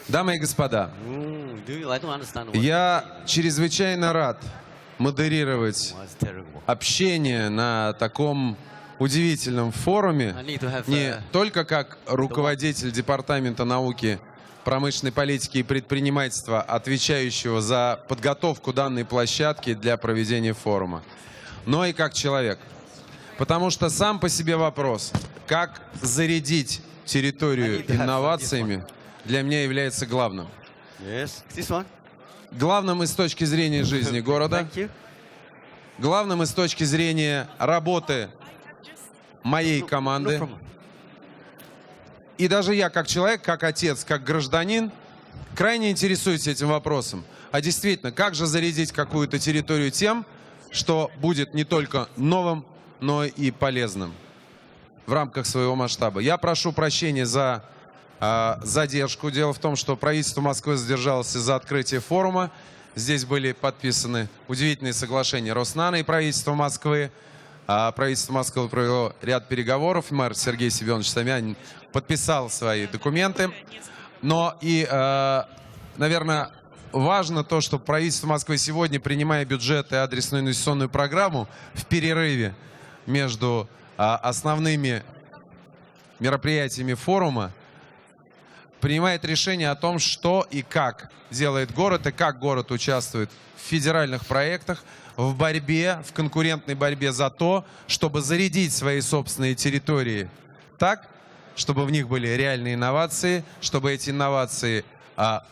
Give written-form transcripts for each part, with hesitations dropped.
Дамы и господа, я чрезвычайно рад модерировать общение на таком удивительном форуме, не только как руководитель Департамента науки, промышленной политики и предпринимательства, отвечающего за подготовку данной площадки для проведения форума, но и как человек. Потому что сам по себе вопрос, как зарядить территорию инновациями, для меня является главным. Главным и с точки зрения жизни города, главным и с точки зрения работы моей команды. И даже я, как человек, как отец, как гражданин, крайне интересуюсь этим вопросом. А действительно, как же зарядить какую-то территорию тем, что будет не только новым, но и полезным в рамках своего масштаба. Я прошу прощения за задержку. Дело в том, что правительство Москвы задержалось из-за открытия форума. Здесь были подписаны удивительные соглашения Роснана и правительства Москвы. Правительство Москвы провело ряд переговоров. Мэр Сергей Семенович Собянин подписал свои документы. Но и, наверное, важно то, что правительство Москвы сегодня, принимая бюджет и адресную инвестиционную программу, в перерыве между основными мероприятиями форума, принимает решение о том, что и как делает город, и как город участвует в федеральных проектах, в борьбе, в конкурентной борьбе за то, чтобы зарядить свои собственные территории так, чтобы в них были реальные инновации, чтобы эти инновации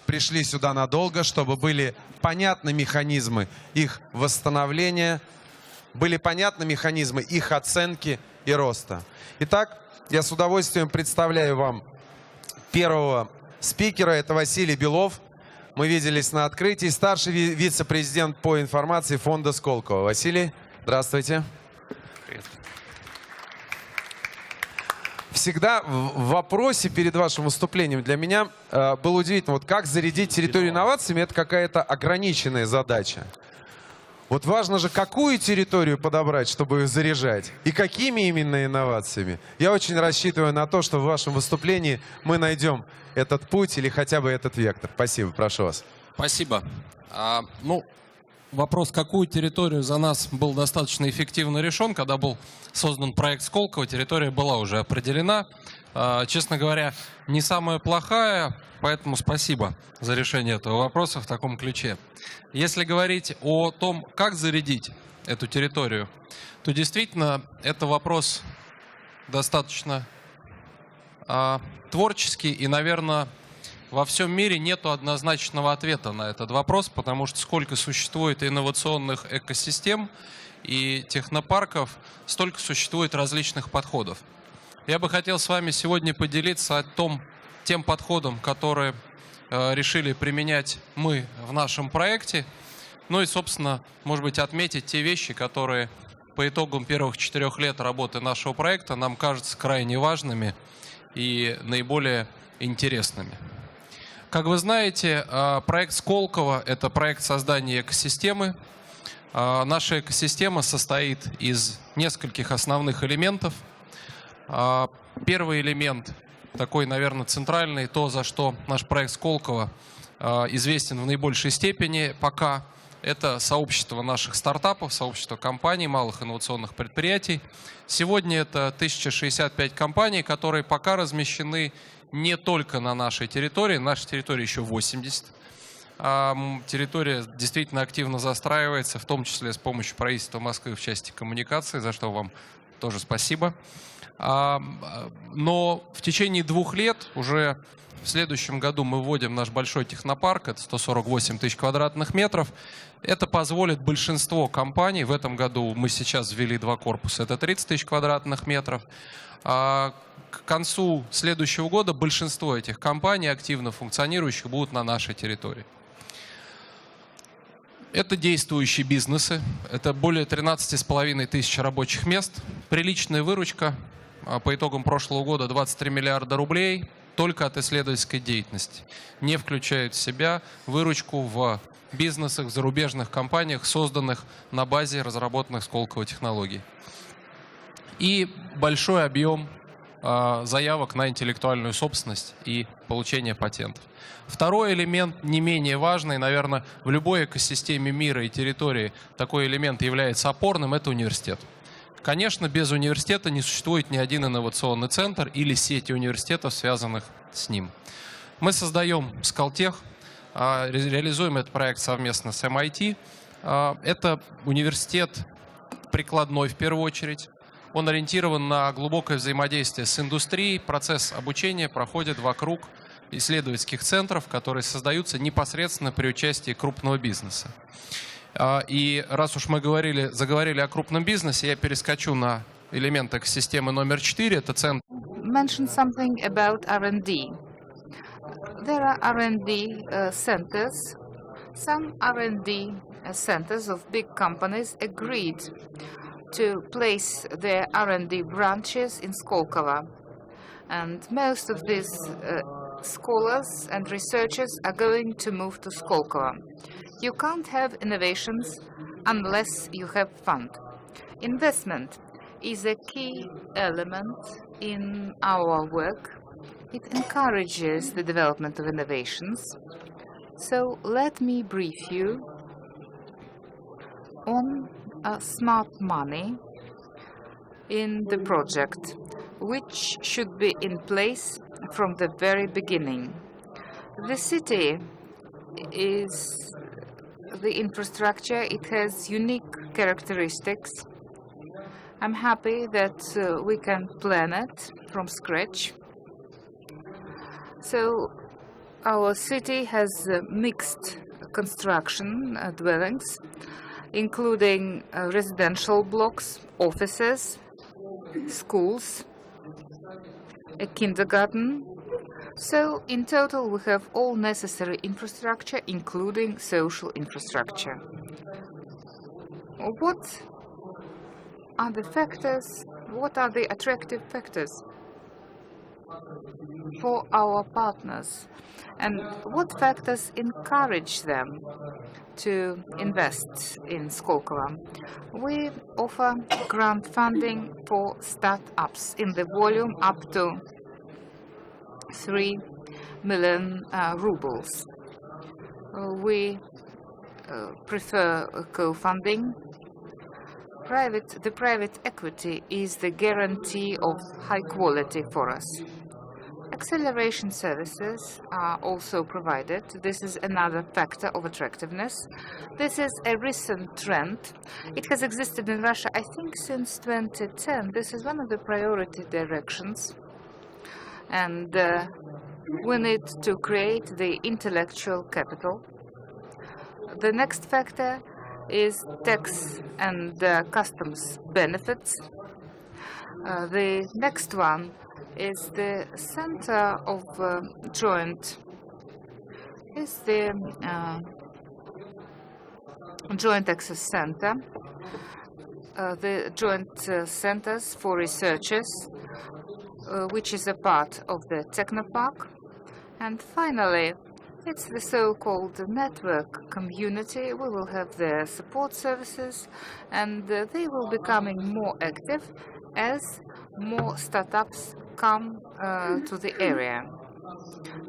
пришли сюда надолго, чтобы были понятны механизмы их восстановления, были понятны механизмы их оценки и роста. Итак, я с удовольствием представляю вам первого спикера. Это Василий Белов. Мы виделись на открытии. Старший вице-президент по информации фонда Сколково. Василий, здравствуйте. Привет. Всегда в вопросе перед вашим выступлением для меня было удивительно, вот как зарядить территорию инновациями, это какая-то ограниченная задача. Вот важно же, какую территорию подобрать, чтобы ее заряжать, и какими именно инновациями. Я очень рассчитываю на то, что в вашем выступлении мы найдем этот путь или хотя бы этот вектор. Спасибо, прошу вас. Спасибо. Вопрос, какую территорию за нас был достаточно эффективно решен, когда был создан проект Сколково, территория была уже определена. Честно говоря, не самая плохая, поэтому спасибо за решение этого вопроса в таком ключе. Если говорить о том, как зарядить эту территорию, то действительно это вопрос достаточно творческий, и, наверное, во всем мире нету однозначного ответа на этот вопрос, потому что сколько существует инновационных экосистем и технопарков, столько существует различных подходов. Я бы хотел с вами сегодня поделиться тем подходом, который решили применять мы в нашем проекте. Ну и, собственно, может быть, отметить те вещи, которые по итогам первых 4 лет работы нашего проекта нам кажутся крайне важными и наиболее интересными. Как вы знаете, проект Сколково – это проект создания экосистемы. Наша экосистема состоит из нескольких основных элементов. Первый элемент, такой, наверное, центральный, то, за что наш проект Сколково известен в наибольшей степени пока, это сообщество наших стартапов, сообщество компаний, малых инновационных предприятий. Сегодня это 1065 компаний, которые пока размещены не только на нашей территории, нашей территории еще 80. Территория действительно активно застраивается, в том числе с помощью правительства Москвы в части коммуникации, за что вам тоже спасибо. Но в течение 2 лет, уже в следующем году, мы вводим наш большой технопарк, это 148 тысяч квадратных метров. Это позволит большинство компаний, в этом году мы сейчас ввели 2 корпуса, это 30 тысяч квадратных метров. К концу следующего года большинство этих компаний, активно функционирующих, будут на нашей территории. Это действующие бизнесы, это более 13,5 тысяч рабочих мест, приличная выручка, по итогам прошлого года 23 миллиарда рублей только от исследовательской деятельности. Не включает в себя выручку в бизнесах, в зарубежных компаниях, созданных на базе разработанных Сколково технологий. И большой объем заявок на интеллектуальную собственность и получение патентов. Второй элемент, не менее важный, наверное, в любой экосистеме мира и территории такой элемент является опорным, это университет. Конечно, без университета не существует ни один инновационный центр или сети университетов, связанных с ним. Мы создаем Сколтех, реализуем этот проект совместно с MIT. Это университет прикладной в первую очередь. Он ориентирован на глубокое взаимодействие с индустрией. Процесс обучения проходит вокруг исследовательских центров, которые создаются непосредственно при участии крупного бизнеса. И раз уж мы заговорили о крупном бизнесе, я перескочу на элемент экосистемы номер 4. Это центр. Mention something about R&D. There are R&D centers. Some R&D centers of big companies agreed to place their R&D branches in Skolkovo. And most of these scholars and researchers are going to move to Skolkovo. You can't have innovations unless you have fund. Investment is a key element in our work. It encourages the development of innovations. So let me brief you on smart money in the project, which should be in place from the very beginning. The city is the infrastructure. It has unique characteristics. I'm happy that we can plan it from scratch. So our city has mixed construction dwellings, including residential blocks, offices, schools, a kindergarten. So in total we have all necessary infrastructure, including social infrastructure. What are the factors, what are the attractive factors for our partners, and what factors encourage them to invest in Skolkovo? We offer grant funding for startups in the volume up to 3 million rubles. We prefer co-funding. The private equity is the guarantee of high quality for us. Acceleration services are also provided. This is another factor of attractiveness. This is a recent trend. It has existed in Russia, I think, since 2010. This is one of the priority directions. And we need to create the intellectual capital. The next factor is tax and customs benefits. The next one is the center of joint access center, the joint centers for researchers, which is a part of the Technopark. And finally, it's the so-called network community. We will have their support services, and they will be becoming more active as more startups come to the area.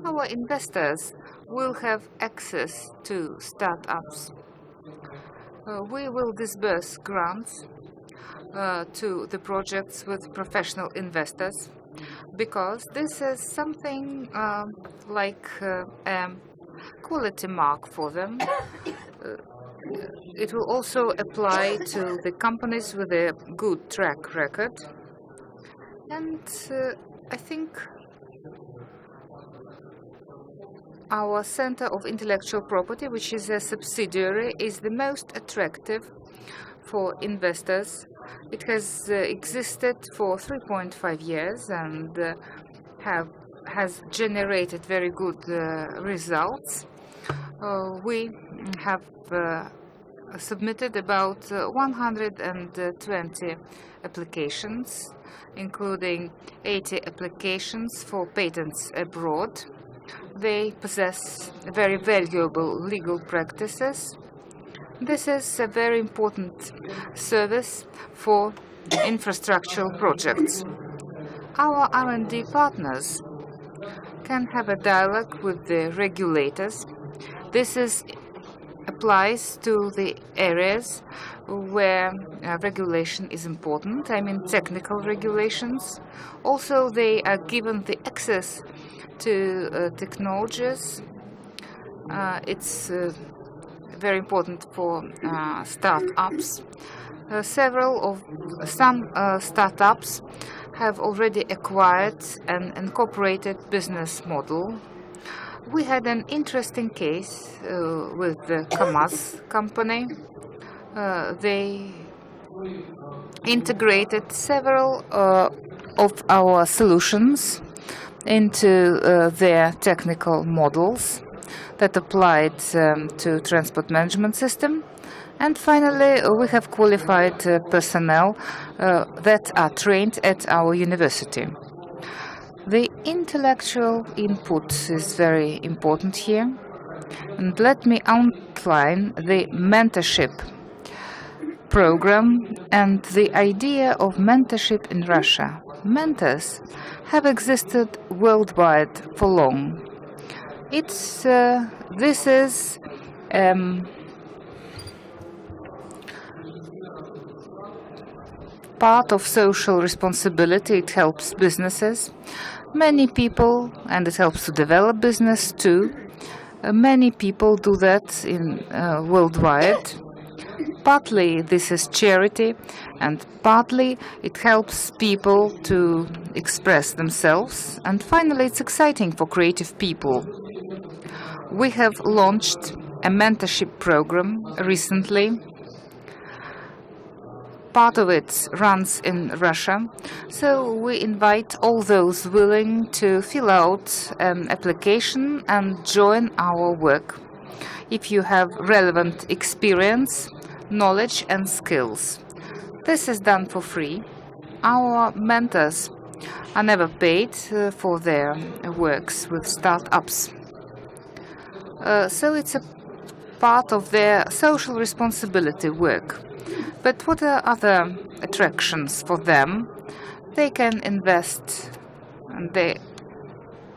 Our investors will have access to startups. We will disburse grants to the projects with professional investors, because this is something like a quality mark for them. It will also apply to the companies with a good track record. And I think our Center of Intellectual Property, which is a subsidiary, is the most attractive for investors. It has existed for 3.5 years and has generated very good results. We have submitted about 120 applications, including 80 applications for patents abroad. They possess very valuable legal practices. This is a very important service for infrastructural projects. Our R&D partners can have a dialogue with the regulators. This applies to the areas where regulation is important, I mean technical regulations. Also, they are given the access to technologies. It's very important for startups. Some startups have already acquired an incorporated business model. We had an interesting case with the KAMAZ company. They integrated several of our solutions into their technical models that applied to transport management system. And finally, we have qualified personnel that are trained at our university. The intellectual input is very important here. And let me outline the mentorship program and the idea of mentorship in Russia. Mentors have existed worldwide for long. This is part of social responsibility. It helps businesses. Many people, and it helps to develop business too. Many people do that worldwide. Partly this is charity, and partly it helps people to express themselves. And finally, it's exciting for creative people. We have launched a mentorship program recently. Part of it runs in Russia, so we invite all those willing to fill out an application and join our work. If you have relevant experience, knowledge and skills. This is done for free. Our mentors are never paid for their works with startups. So it's a part of their social responsibility work. But what are other attractions for them? They can invest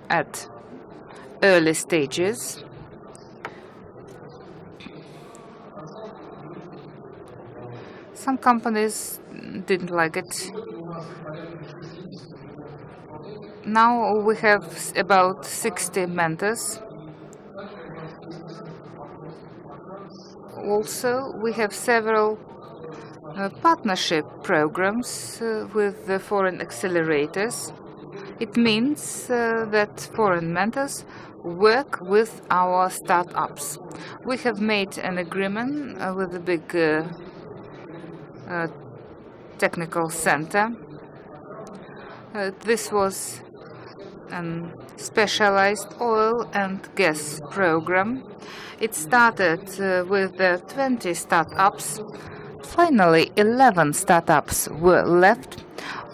at early stages. Some companies didn't like it. Now we have about 60 mentors. Also, we have several partnership programs with the foreign accelerators. It means that foreign mentors work with our startups. We have made an agreement with a big technical center. This was a specialized oil and gas program. It started with 20 startups. Finally, 11 startups were left.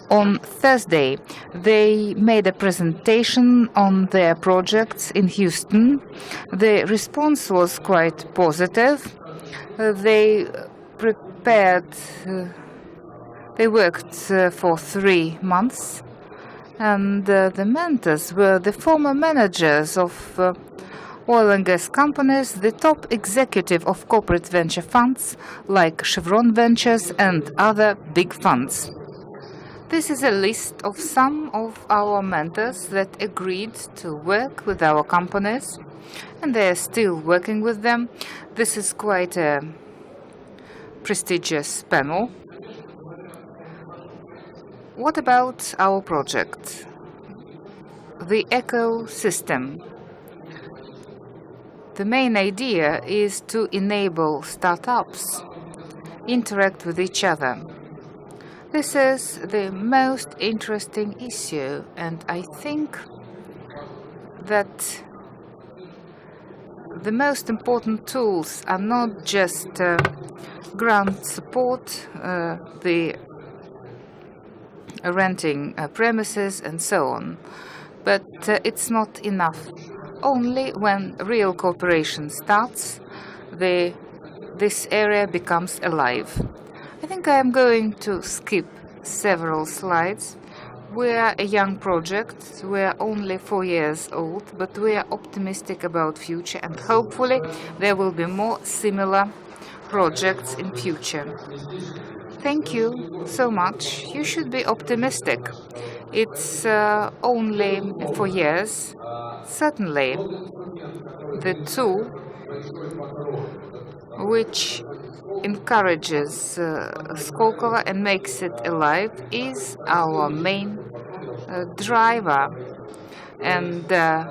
On Thursday, they made a presentation on their projects in Houston. The response was quite positive. They worked for 3 months, and the mentors were the former managers of oil and gas companies, the top executive of corporate venture funds like Chevron Ventures and other big funds. This is a list of some of our mentors that agreed to work with our companies, and they are still working with them. This is quite a prestigious panel. What about our project? The ecosystem. The main idea is to enable startups interact with each other. This is the most interesting issue, and I think that the most important tools are not just grant support, the renting premises and so on, but it's not enough. Only when real cooperation starts, this area becomes alive. I think I am going to skip several slides. We are a young project. We are only 4 years old, but we are optimistic about future, and hopefully there will be more similar projects in future. Thank you so much. You should be optimistic. It's only 4 years. Certainly, the tool which encourages Skolkovo and makes it alive is our main driver, and the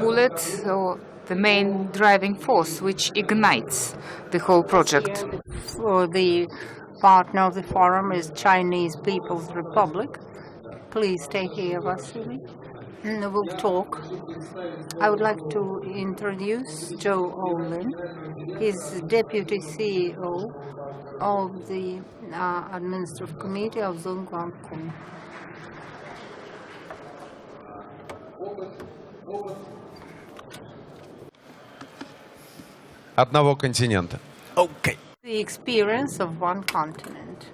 bullet or the main driving force which ignites the whole project. For the partner of the forum is Chinese People's Republic. Please stay here, Vasily. And we'll talk. I would like to introduce Joe Olin. He's Deputy CEO of the Administrative Committee of Zhongguancun. Одного континента. Okay. The experience of one continent.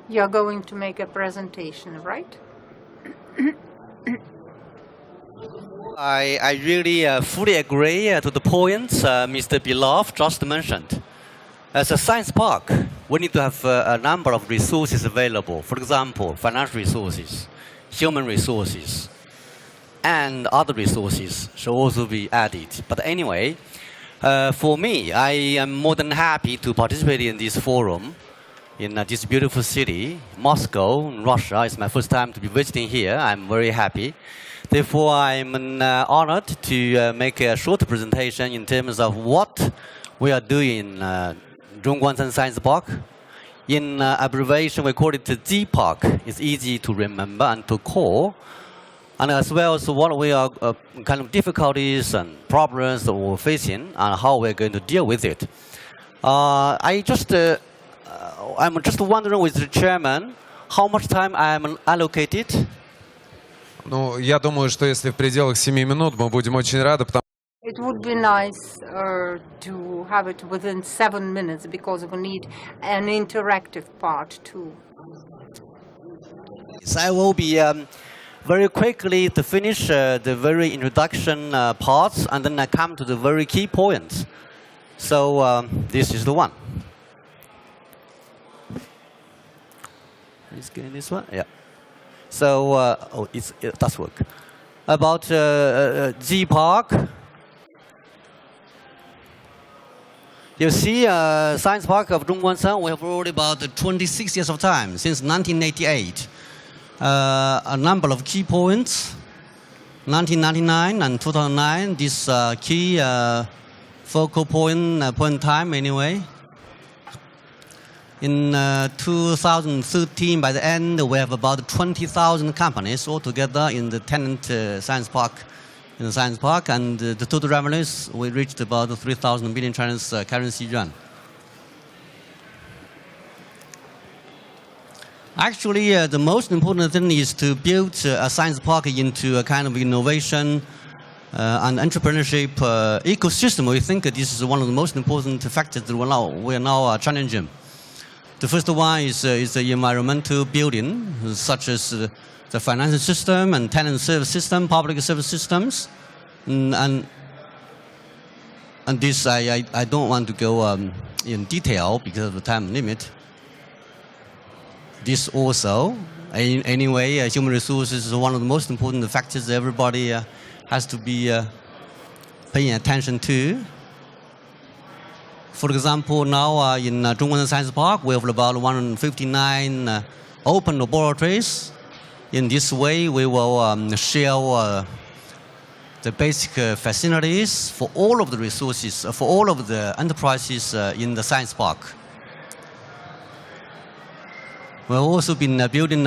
You're going to make a presentation, right? I really fully agree to the points Mr. Belov just mentioned. As a science park, we need to have a number of resources available. For example, financial resources, human resources, and other resources should also be added. But anyway, for me, I am more than happy to participate in this forum in this beautiful city, Moscow, Russia. It's my first time to be visiting here. I'm very happy. Therefore, I'm honored to make a short presentation in terms of what we are doing in Zhongguancun Science Park. In abbreviation, we call it the Z Park. It's easy to remember and to call. And as well as what we are kind of difficulties and problems that we're facing and how we're going to deal with it. I'm just wondering with the chairman, how much time I'm allocated? Ну, я думаю, что если в пределах 7 минут, мы будем очень рады, потому It would be nice to have it within 7 minutes because we need an interactive part too. So I will be very quickly to finish the very introduction parts, and then I come to the very key points. So this is the one. Is getting this one? Yeah. So it does work. About Z Park. You see, Science Park of Zhongguancun, we have already about 26 years of time, since 1988. A number of key points. 1999 and 2009, this key focal point time anyway. In 2013, by the end, we have about 20,000 companies altogether in the tenant science park. In the science park, and the total revenues, we reached about 3,000 billion Chinese currency yuan. Actually, the most important thing is to build a science park into a kind of innovation and entrepreneurship ecosystem. We think this is one of the most important factors that we are now challenging. The first one is the environmental building, such as the financial system and tenant service system, public service systems. And this, I don't want to go in detail because of the time limit. This also, anyway, human resources is one of the most important factors everybody has to be paying attention to. For example, now in Zhongguancun Science Park, we have about 159 open laboratories. In this way, we will share the basic facilities for all of the resources, for all of the enterprises in the science park. We've also been building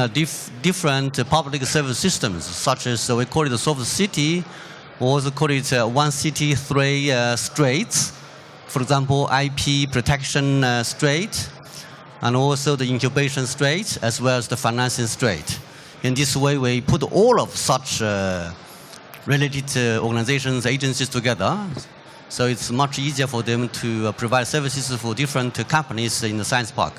different public service systems, such as we call it the soft city, We also call it one city, three straits. For example, IP protection strait, and also the incubation strait, as well as the financing strait. In this way, we put all of such related organizations, agencies together. So it's much easier for them to provide services for different companies in the science park.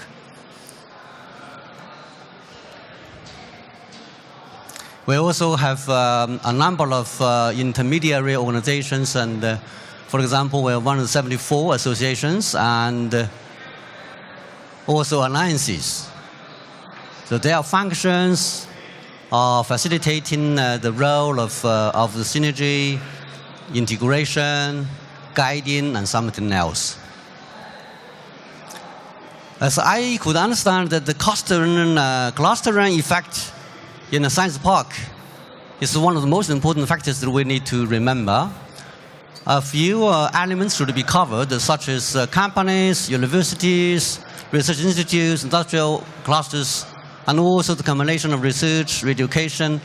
We also have a number of intermediary organizations, and for example, we have 174 associations and also alliances. So their functions are facilitating the role of the synergy, integration, guiding, and something else. As I could understand that the clustering effect in a science park is one of the most important factors that we need to remember. A few elements should be covered, such as companies, universities, research institutes, industrial clusters, and also the combination of research, education,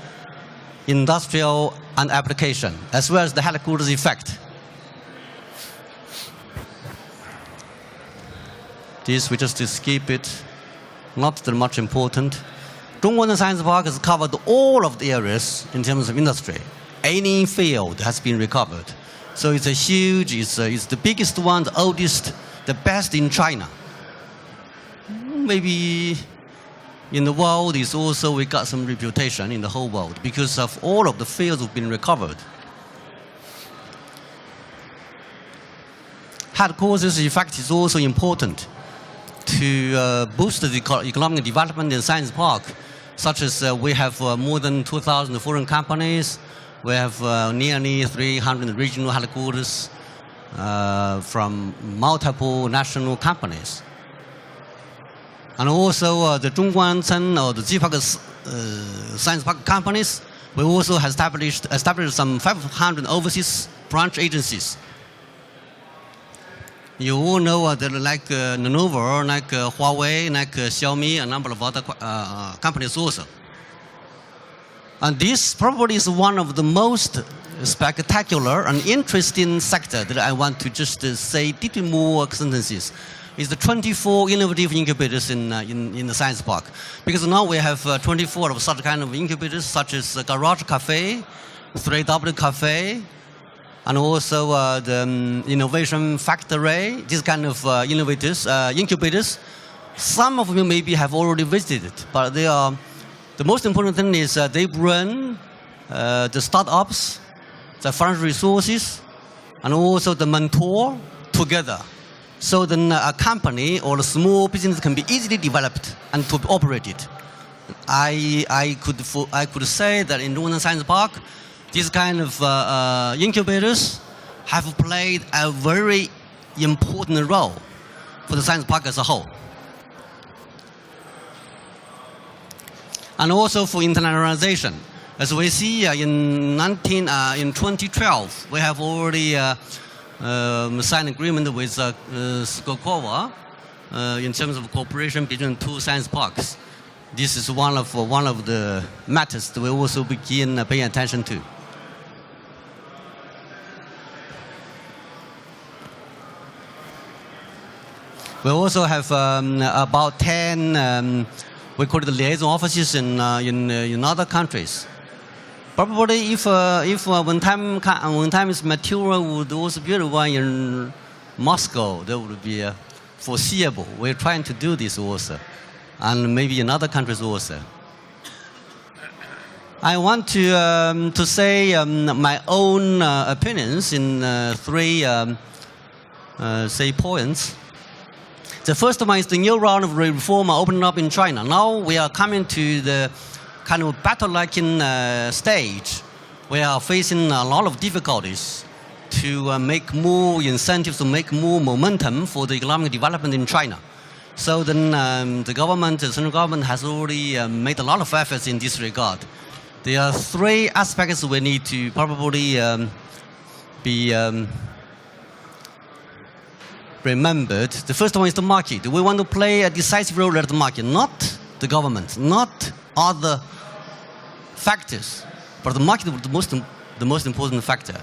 industrial, and application, as well as the headquarters effect. This, we just skip it, not that much important. Zhongguan Science Park has covered all of the areas in terms of industry. Any field has been recovered. So it's a huge, it's the biggest one, the oldest, the best in China. Maybe in the world is also, we got some reputation in the whole world because of all of the fields have been recovered. Headquarters effect is also important to boost the economic development in Science Park, such as we have more than 2,000 foreign companies. We have nearly 300 regional headquarters from multiple national companies. And also the Zhongguancen or the Zipark Science Park companies, we also have established some 500 overseas branch agencies. You all know that like Lenovo, like Huawei, like Xiaomi, a number of other companies also. And this probably is one of the most spectacular and interesting sector that I want to just say little more sentences. Is the 24 innovative incubators in the science park. Because now we have 24 of such kind of incubators, such as Garage Cafe, 3W Cafe, and also the Innovation Factory, these kind of incubators. Some of you maybe have already visited, but they are, the most important thing is they bring the startups, the financial resources, and also the mentor together. So then a company or a small business can be easily developed and to be operated. I could say that in Runa Science Park, these kind of incubators have played a very important role for the science park as a whole. And also for internationalization. As we see in 2012, we have already signed agreement with Skolkovo in terms of cooperation between two science parks. This is one of the matters that we also begin paying attention to. We also have about 10, we call it the liaison offices in other countries. Probably if when time is mature, we would also build one in Moscow. That would be foreseeable. We're trying to do this also, and maybe in other countries also. I want to say my own opinions in three say points. The first one is the new round of reform opening up in China. Now we are coming to the kind of battle-like stage. We are facing a lot of difficulties to make more incentives, to make more momentum for the economic development in China. So then the government, the central government has already made a lot of efforts in this regard. There are three aspects we need to probably be remembered. The first one is the market. We want to play a decisive role at the market, not the government, not other factors, but the market is the most the most important factor.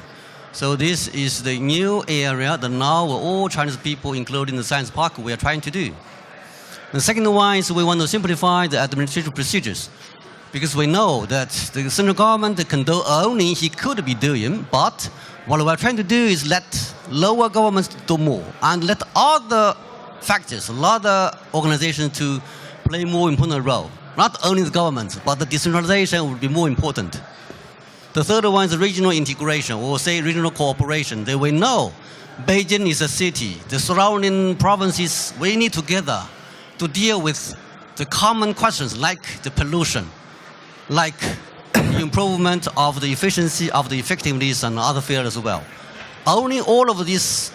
So this is the new area that now all Chinese people, including the science park, we are trying to do. The second one is we want to simplify the administrative procedures, because we know that the central government can do only he could be doing, but what we're trying to do is let lower governments do more and let other factors, other organizations to play more important role. Not only the government, but the decentralization will be more important. The third one is regional integration, or say regional cooperation. They will know Beijing is a city. The surrounding provinces, we need together to deal with the common questions like the pollution, like the improvement of the efficiency of the effectiveness and other fields as well. Only all of this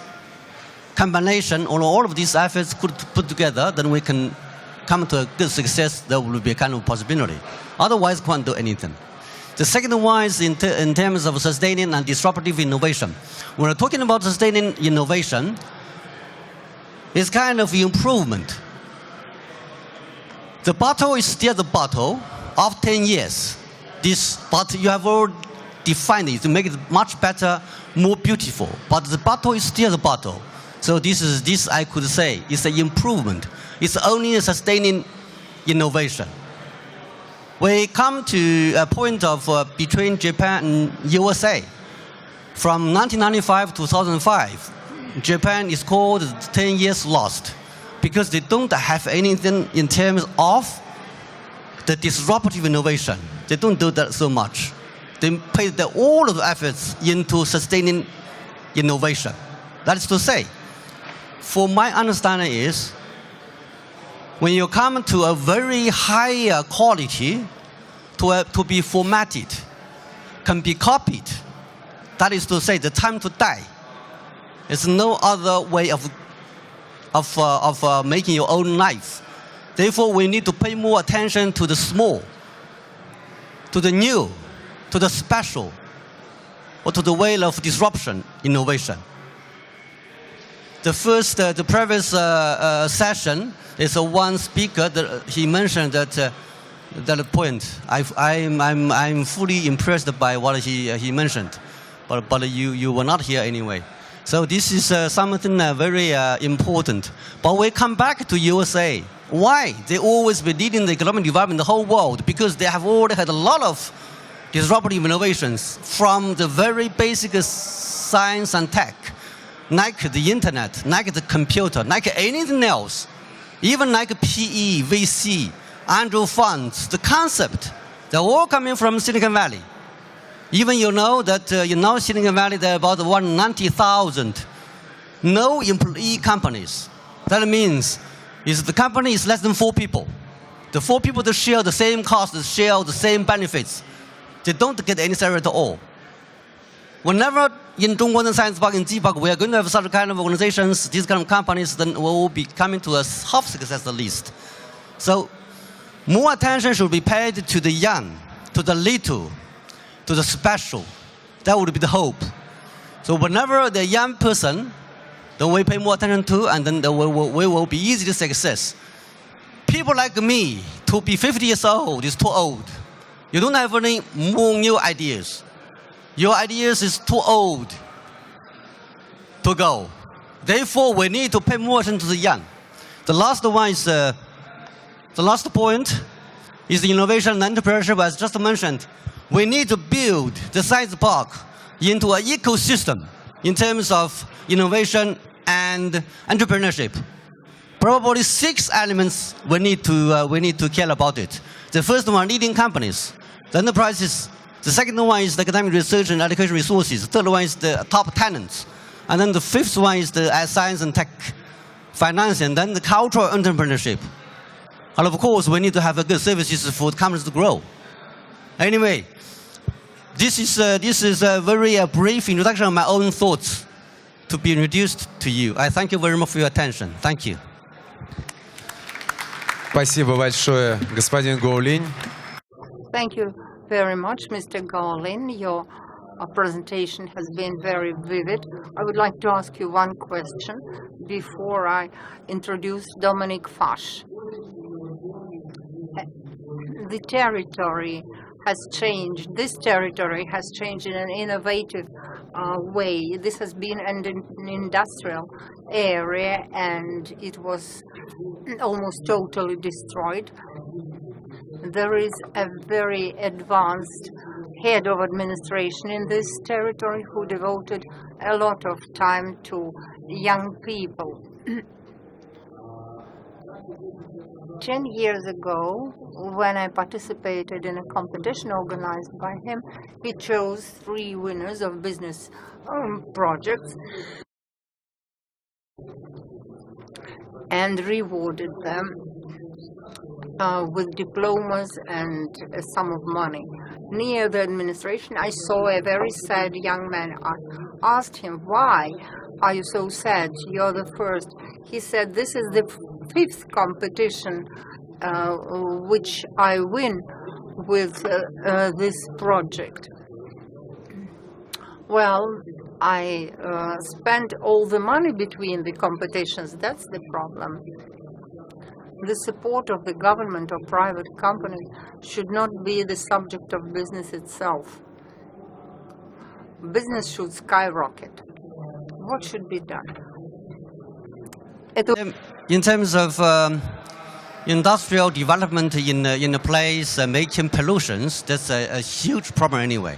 combination, or all of these efforts could put together, then we can come to a good success. That will be a kind of possibility. Otherwise, can't do anything. The second one is in terms of sustaining and disruptive innovation. When we're talking about sustaining innovation, it's kind of improvement. The bottle is still the bottle of 10 years. But you have already defined it to make it much better, more beautiful. But the bottle is still the bottle. So this I could say is an improvement. It's only a sustaining innovation. We come to a point of between Japan and USA. From 1995 to 2005, Japan is called 10 years lost because they don't have anything in terms of the disruptive innovation. They don't do that so much. They pay all of the efforts into sustaining innovation. That is to say, for my understanding is, when you come to a very high quality, to be formatted, can be copied, that is to say, the time to die. There's no other way of making your own life. Therefore, we need to pay more attention to the small, to the new, to the special, or to the way of disruption, innovation. The previous session is one speaker that he mentioned that point. I'm fully impressed by what he mentioned, but you were not here anyway. So this is something very important. But we come back to USA. Why? They always been leading the economic development in the whole world because they have already had a lot of disruptive innovations from the very basic science and tech, like the internet, like the computer, like anything else, even like PE, VC, angel funds, the concept, they're all coming from Silicon Valley. Even you know that Silicon Valley, there are about 190,000 no employee companies. That means the company is less than 4 people. The 4 people that share the same costs, share the same benefits. They don't get any salary at all. Whenever in Zhongguo Science Park, in G Park, we are going to have such kind of organizations, these kind of companies, then we will be coming to a half success at least. So more attention should be paid to the young, to the little, to the special. That would be the hope. So whenever the young person, then we pay more attention to, and then we will be easy to success. People like me, to be 50 years old is too old. You don't have any more new ideas. Your ideas is too old to go. Therefore, we need to pay more attention to the young. The last one is, the last point is the innovation and entrepreneurship, as just mentioned. We need to build the science park into an ecosystem in terms of innovation and entrepreneurship. Probably 6 elements we need to care about it. The first one, leading companies. The enterprises. The second one is the academic research and education resources. The third one is the top talents. And then the 5th one is the science and tech finance, and then the cultural entrepreneurship. And of course, we need to have a good services for the companies to grow. Anyway, this is a very brief introduction of my own thoughts to be introduced to you. I thank you very much for your attention. Thank you. Спасибо большое, господин Гоулинь. Thank you very much, Mr. Garlin. Your presentation has been very vivid. I would like to ask you one question before I introduce Dominic Fash. The territory has changed. This territory has changed in an innovative way. This has been an industrial area, and it was almost totally destroyed. There is a very advanced head of administration in this territory who devoted a lot of time to young people. 10 years ago, when I participated in a competition organized by him, he chose 3 winners of business projects and rewarded them with diplomas and a sum of money. Near the administration, I saw a very sad young man. I asked him, "Why are you so sad? You're the first." He said, "This is the 5th competition which I win with this project." Well, I spent all the money between the competitions. That's the problem. The support of the government or private companies should not be the subject of business itself. Business should skyrocket. What should be done? In terms of industrial development in a place making pollutions, that's a huge problem anyway.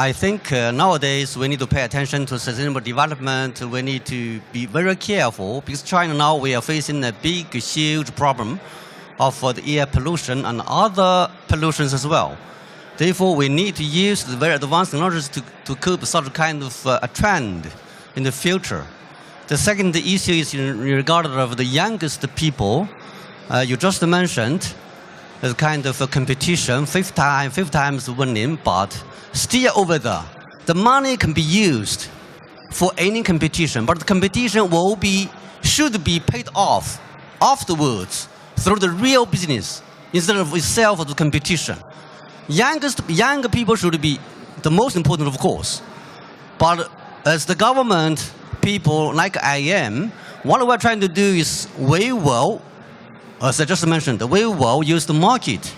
I think nowadays we need to pay attention to sustainable development. We need to be very careful because China now we are facing a big, huge problem of the air pollution and other pollutions as well. Therefore, we need to use the very advanced technologies to cope such kind of a trend in the future. The second issue is in regard of the youngest people. You just mentioned the kind of a competition, 5 times winning, but still over there. The money can be used for any competition, but the competition should be paid off afterwards through the real business instead of itself of the competition. Younger people should be the most important, of course. But as the government people like I am, what we're trying to do is we will, as I just mentioned, we will use the market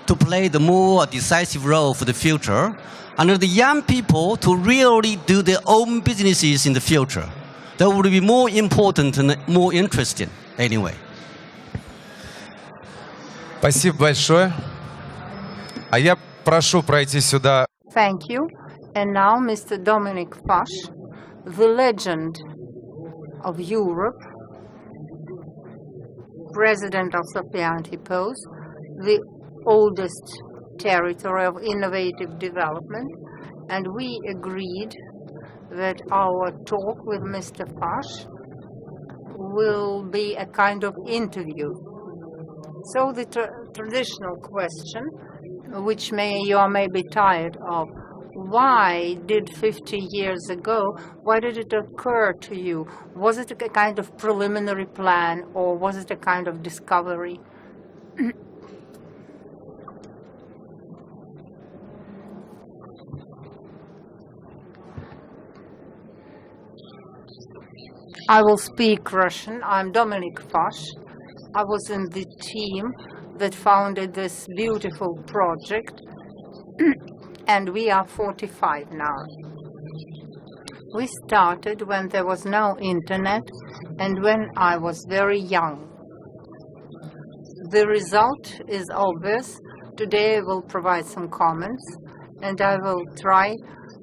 to play the more decisive role for the future, and the young people to really do their own businesses in the future. That would be more important and more interesting anyway. Спасибо большое. А я прошу пройти сюда. Thank you. And now Mr. Dominic Fash, the legend of Europe, president of Sofianti Post, the oldest territory of innovative development, and we agreed that our talk with Mr. Fash will be a kind of interview. So the traditional question, which you may be tired of, why did 50 years ago, why did it occur to you? Was it a kind of preliminary plan, or was it a kind of discovery? I will speak Russian. I'm Dominic Fash. I was in the team that founded this beautiful project, and we are 45 now. We started when there was no internet and when I was very young. The result is obvious. Today I will provide some comments, and I will try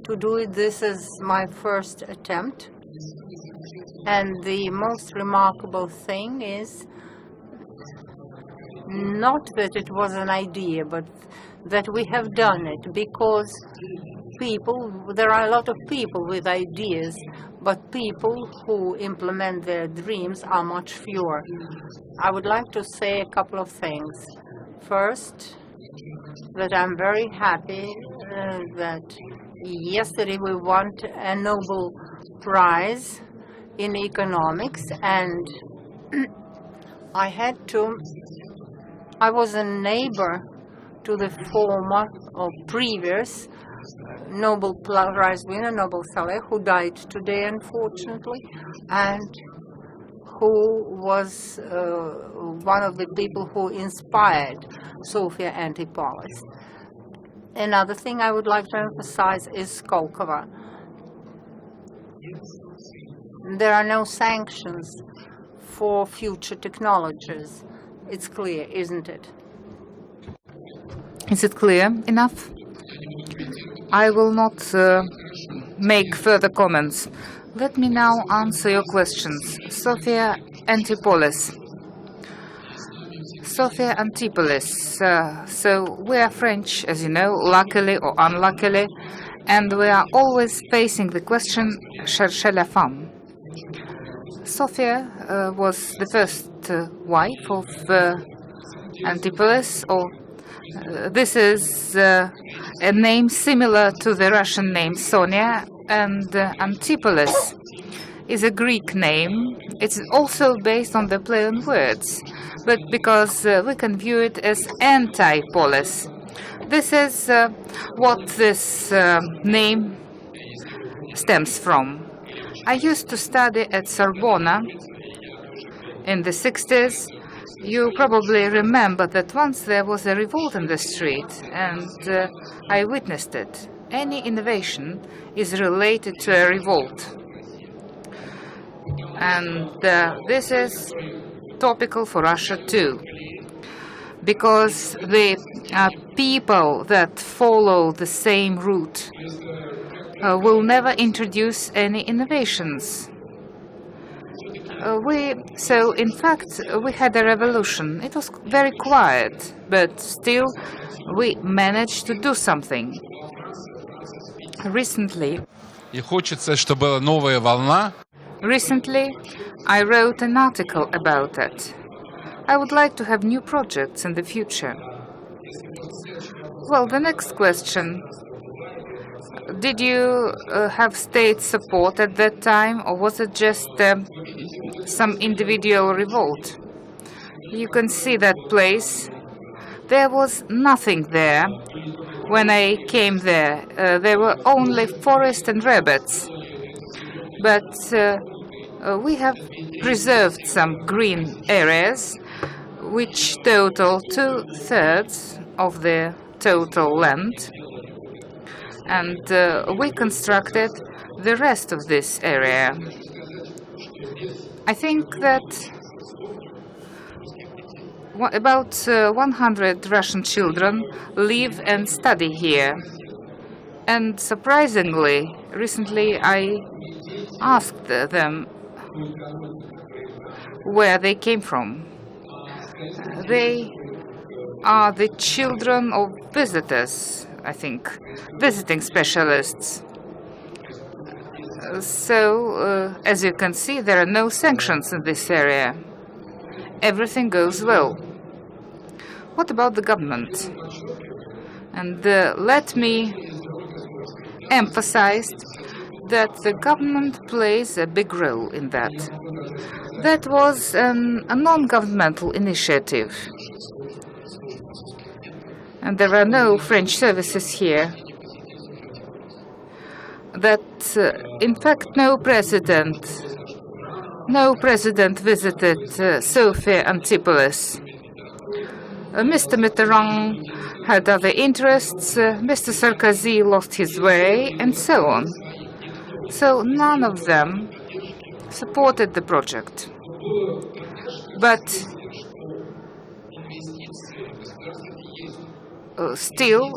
to do this as my first attempt. And the most remarkable thing is not that it was an idea, but that we have done it, because there are a lot of people with ideas, but people who implement their dreams are much fewer. I would like to say a couple of things. First, that I'm very happy that yesterday we won a Nobel Prize in economics, and I was a neighbor to the former or previous Nobel Prize winner, Nobel Saleh, who died today, unfortunately, and who was one of the people who inspired Sofia Antipolis. Another thing I would like to emphasize is Skolkovo. There are no sanctions for future technologies. It's clear, isn't it? Is it clear enough? I will not make further comments. Let me now answer your questions. Sofia Antipolis. Sofia Antipolis. So we are French, as you know, luckily or unluckily, and we are always facing the question, cherchez la femme. Sofia was the first wife of Antipolis, or this is a name similar to the Russian name Sonia, and Antipolis is a Greek name. It's also based on the play on words, but because we can view it as anti-polis. This is what this name stems from. I used to study at Sorbonne in the 60s. You probably remember that once there was a revolt in the street, and I witnessed it. Any innovation is related to a revolt. And this is topical for Russia too, because the people that follow the same route will never introduce any innovations. So in fact, we had a revolution. It was very quiet, but still we managed to do something. Recently, И хочется, чтобы новая волна I wrote an article about it. I would like to have new projects in the future. Well, the next question. Did you have state support at that time, or was it just some individual revolt? You can see that place. There was nothing there when I came there. There were only forest and rabbits. But we have preserved some green areas, which total 2/3 of the total land. And we constructed the rest of this area. I think that about 100 Russian children live and study here. And surprisingly, recently I asked them where they came from. They are the children of visitors, I think, visiting specialists. So, as you can see, there are no sanctions in this area. Everything goes well. What about the government? And let me emphasize that the government plays a big role in that. That was a non-governmental initiative. And there are no French services here. That, in fact, no president visited Sofia Antipolis. Mr. Mitterrand had other interests, Mr. Sarkozy lost his way, and so on. So none of them supported the project. But still,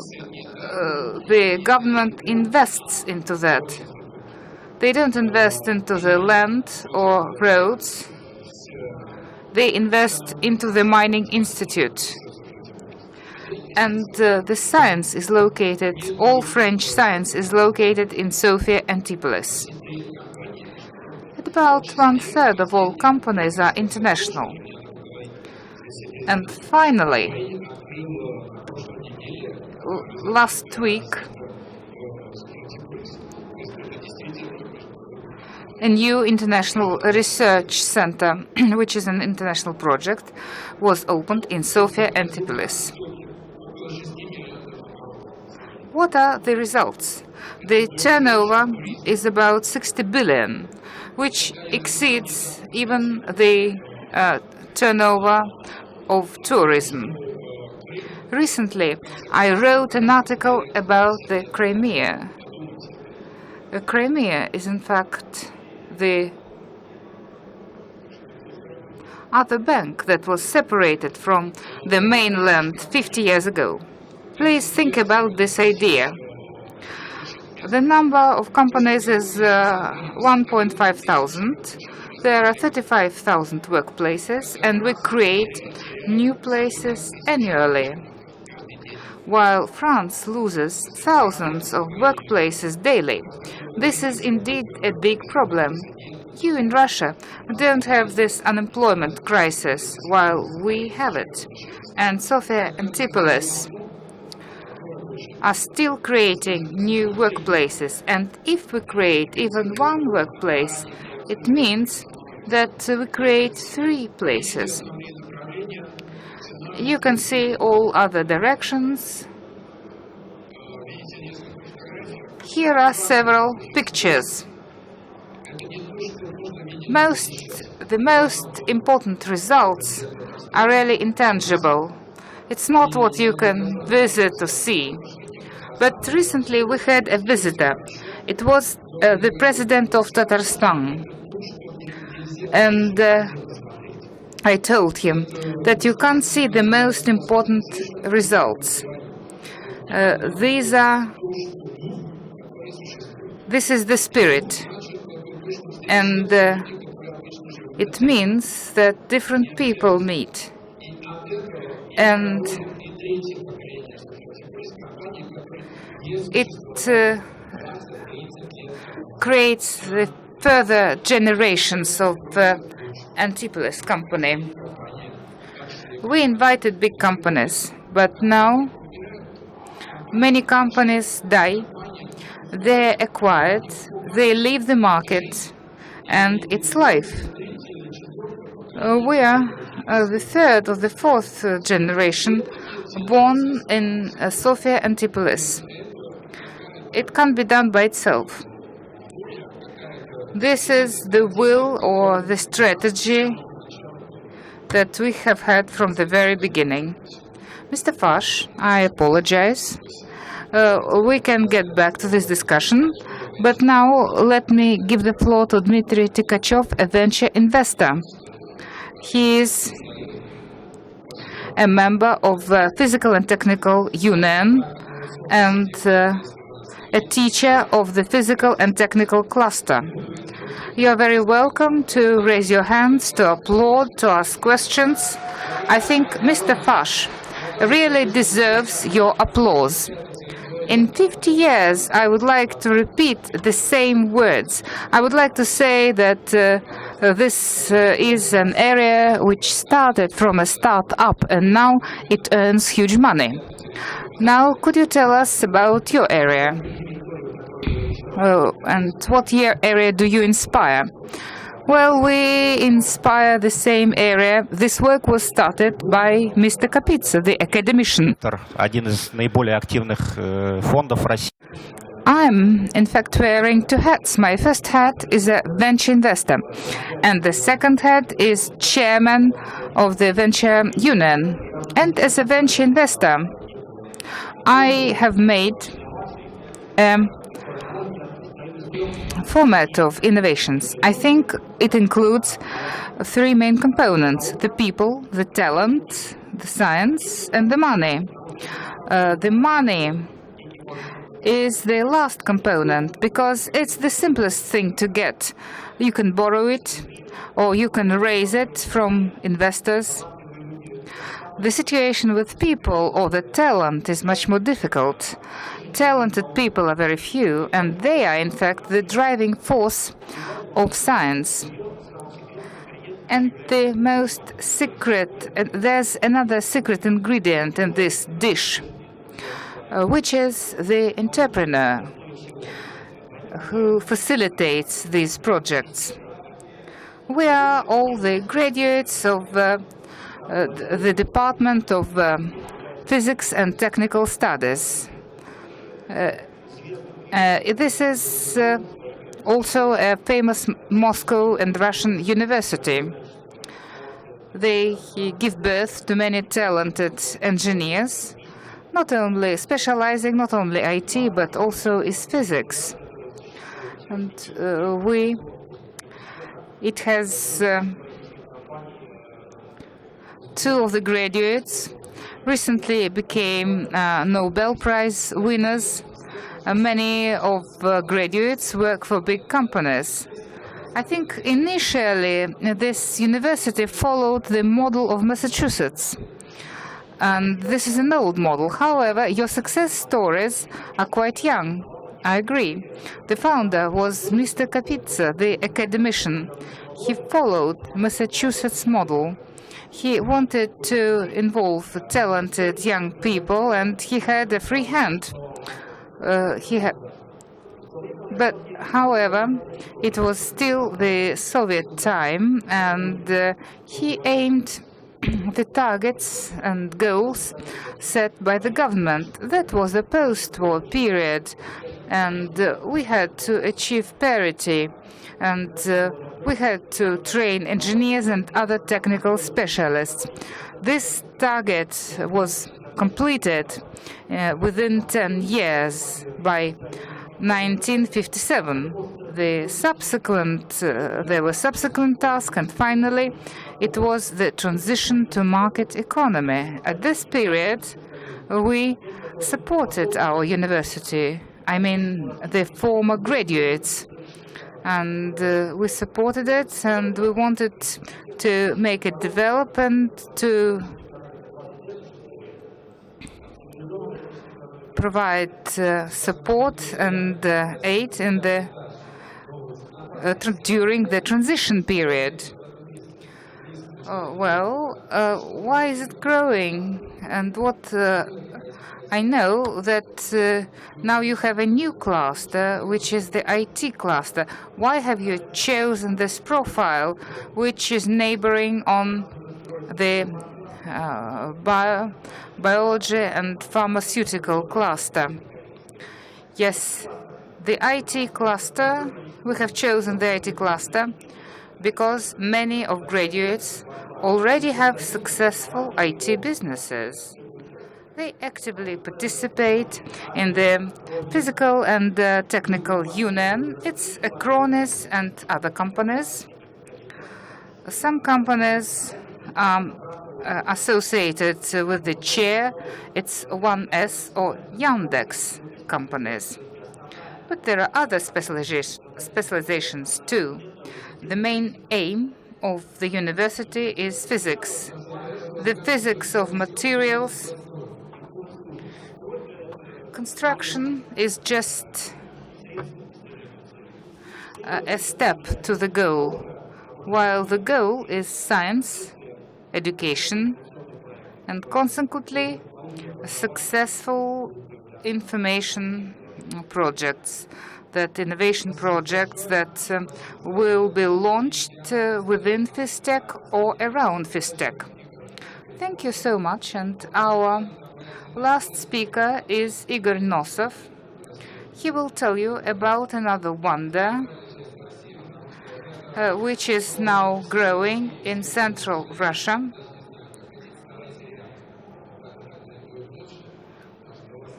the government invests into that. They don't invest into the land or roads. They invest into the mining institute. And the science is located, all French science is located in Sofia Antipolis. About 1/3 of all companies are international. And finally, last week, a new international research center, which is an international project, was opened in Sofia Antipolis. What are the results? The turnover is about 60 billion. which exceeds even the turnover of tourism. Recently, I wrote an article about the Crimea. Crimea is in fact the other bank that was separated from the mainland 50 years ago. Please think about this idea. The number of companies is 1,500. There are 35,000 workplaces, and we create new places annually, while France loses thousands of workplaces daily. This is indeed a big problem. You in Russia don't have this unemployment crisis, while we have it. And Sofia and Antipolis are still creating new workplaces. And if we create even one workplace, it means that we create 3 places. You can see all other directions. Here are several pictures. The most important results are really intangible. It's not what you can visit or see. But recently we had a visitor. It was the president of Tatarstan. And I told him that you can't see the most important results. This is the spirit. And it means that different people meet. And it creates the further generations of Antipolis company. We invited big companies, but now many companies die. They're acquired, they leave the market, and it's life. We are the 3rd or the 4th generation born in Sofia Antipolis. It can't be done by itself. This is the will or the strategy that we have had from the very beginning. Mr. Fash, I apologize. We can get back to this discussion, but now let me give the floor to Dmitry Chikhachev, a venture investor. He is a member of the Physical and Technical Union and a teacher of the Physical and Technical Cluster. You are very welcome to raise your hands, to applaud, to ask questions. I think Mr. Fash really deserves your applause. In 50 years, I would like to repeat the same words. I would like to say that this is an area which started from a start-up and now it earns huge money. Now, could you tell us about your area? And what area do you inspire? Well, we inspire the same area. This work was started by Mr. Kapitsa, the academician. Один из наиболее активных фондов России. I'm, in fact, wearing 2 hats. My first hat is a venture investor, and the second hat is chairman of the venture union. And as a venture investor, I have made format of innovations. I think it includes 3 main components: the people, the talent, the science, and the money. The money is the last component because it's the simplest thing to get. You can borrow it or you can raise it from investors. The situation with people or the talent is much more difficult. Talented people are very few, and they are, in fact, the driving force of science. And the most secret, there's another secret ingredient in this dish, which is the entrepreneur who facilitates these projects. We are all the graduates of the Department of Physics and Technical Studies. This is also a famous Moscow and Russian university. They give birth to many talented engineers, not only specializing, not only IT, but also is physics. And it has two of the graduates recently became Nobel Prize winners. Many of graduates work for big companies. I think initially this university followed the model of Massachusetts. And this is an old model. However, your success stories are quite young. I agree. The founder was Mr. Kapitsa, the academician. He followed Massachusetts model. He wanted to involve talented young people, and he had a free hand. But, however, it was still the Soviet time, and he aimed the targets and goals set by the government. That was a post-war period, and we had to achieve parity, and we had to train engineers and other technical specialists. This target was completed within 10 years by 1957. There were subsequent tasks, and finally it was the transition to market economy. At this period, we supported our university, I mean the former graduates, and we supported it, and we wanted to make it develop and to provide support and aid in the during the transition period. Why is it growing? And what I know that now you have a new cluster, which is the IT cluster. Why have you chosen this profile, which is neighboring on the biology and pharmaceutical cluster? Yes, the IT cluster, we have chosen the IT cluster because many of graduates already have successful IT businesses. They actively participate in the physical and technical union. It's Acronis and other companies. Some companies associated with the chair, it's 1S or Yandex companies. But there are other specializations too. The main aim of the university is physics. The physics of materials. Construction is just a step to the goal, while the goal is science, education, and consequently successful information projects, that innovation projects that will be launched within Phystech or around Phystech. Thank you so much. And our last speaker is Igor Nosov. He will tell you about another wonder which is now growing in central Russia.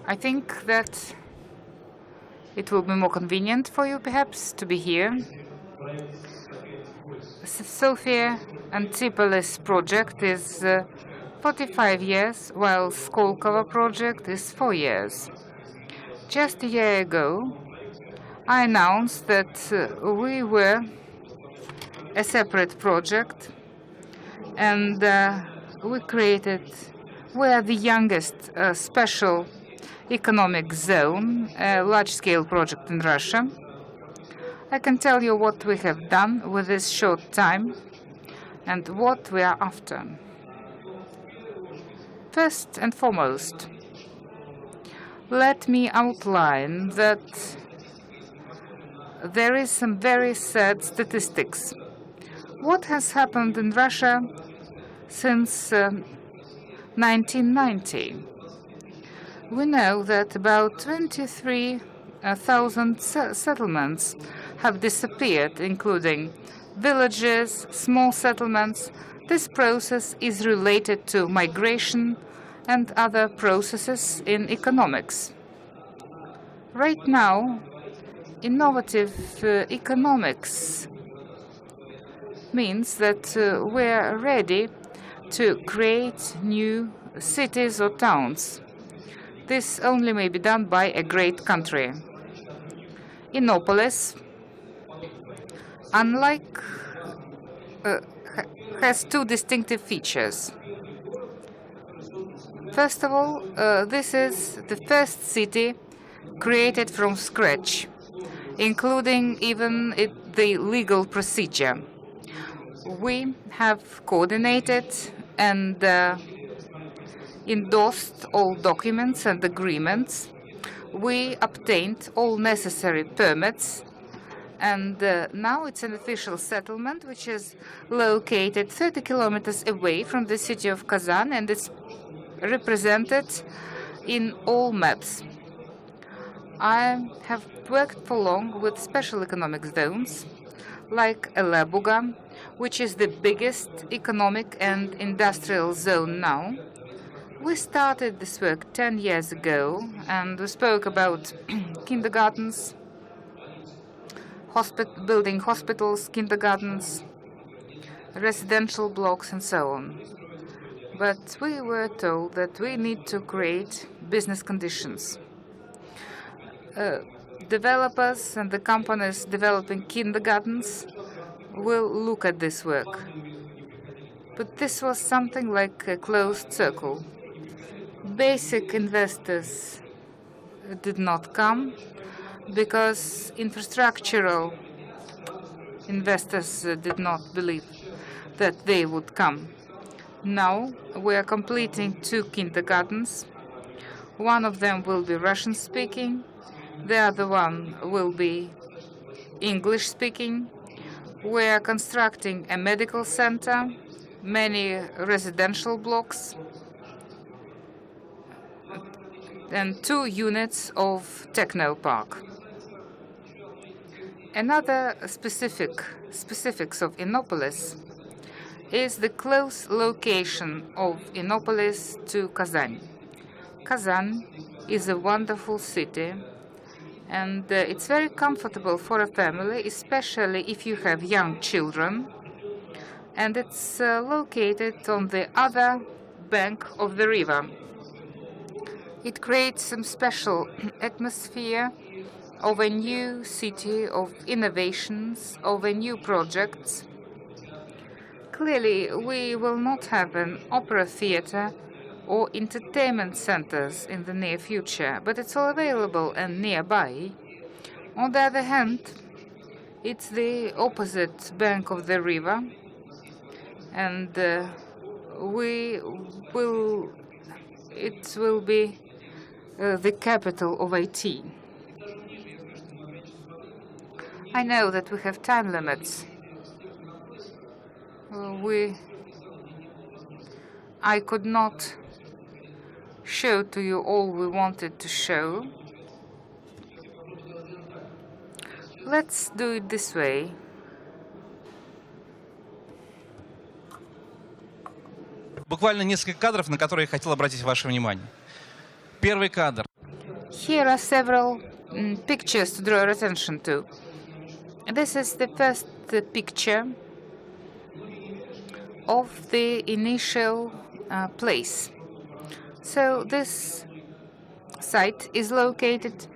I think that it will be more convenient for you, perhaps, to be here. Sofia Antipolis project is 45 years, while Skolkovo project is 4 years. Just a year ago, I announced that we were a separate project, and we are the youngest special economic zone, a large-scale project in Russia. I can tell you what we have done with this short time and what we are after. First and foremost, let me outline that there is some very sad statistics. What has happened in Russia since 1990? We know that about 23,000 settlements have disappeared, including villages, small settlements. This process is related to migration and other processes in economics. Right now, innovative economics means that we're ready to create new cities or towns. This only may be done by a great country. Innopolis, unlike, has two distinctive features. First of all, this is the first city created from scratch, including even the legal procedure. We have coordinated and endorsed all documents and agreements. We obtained all necessary permits, and now it's an official settlement which is located 30 kilometers away from the city of Kazan, and it's represented in all maps. I have worked for long with special economic zones, like Elebuga, which is the biggest economic and industrial zone now. We started this work 10 years ago, and we spoke about kindergartens, building hospitals, kindergartens, residential blocks, and so on. But we were told that we need to create business conditions. Developers and the companies developing kindergartens will look at this work. But this was something like a closed circle. Basic investors did not come because infrastructural investors did not believe that they would come. Now we are completing 2 kindergartens. One of them will be Russian-speaking. The other one will be English-speaking. We are constructing a medical center, many residential blocks, and 2 units of technopark. Another specifics of Innopolis is the close location of Innopolis to Kazan. Kazan is a wonderful city, and it's very comfortable for a family, especially if you have young children. And it's located on the other bank of the river. It creates some special atmosphere of a new city, of innovations, of a new projects. Clearly, we will not have an opera theater or entertainment centers in the near future, but it's all available and nearby. On the other hand, it's the opposite bank of the river, and it will be the capital of IT. I know that we have time limits. I could not show to you all we wanted to show. Let's do it this way. Буквально несколько кадров, на которые я хотел обратить ваше внимание. Первый кадр. Here are several pictures to draw your attention to. This is the first picture of the initial place. So this site is located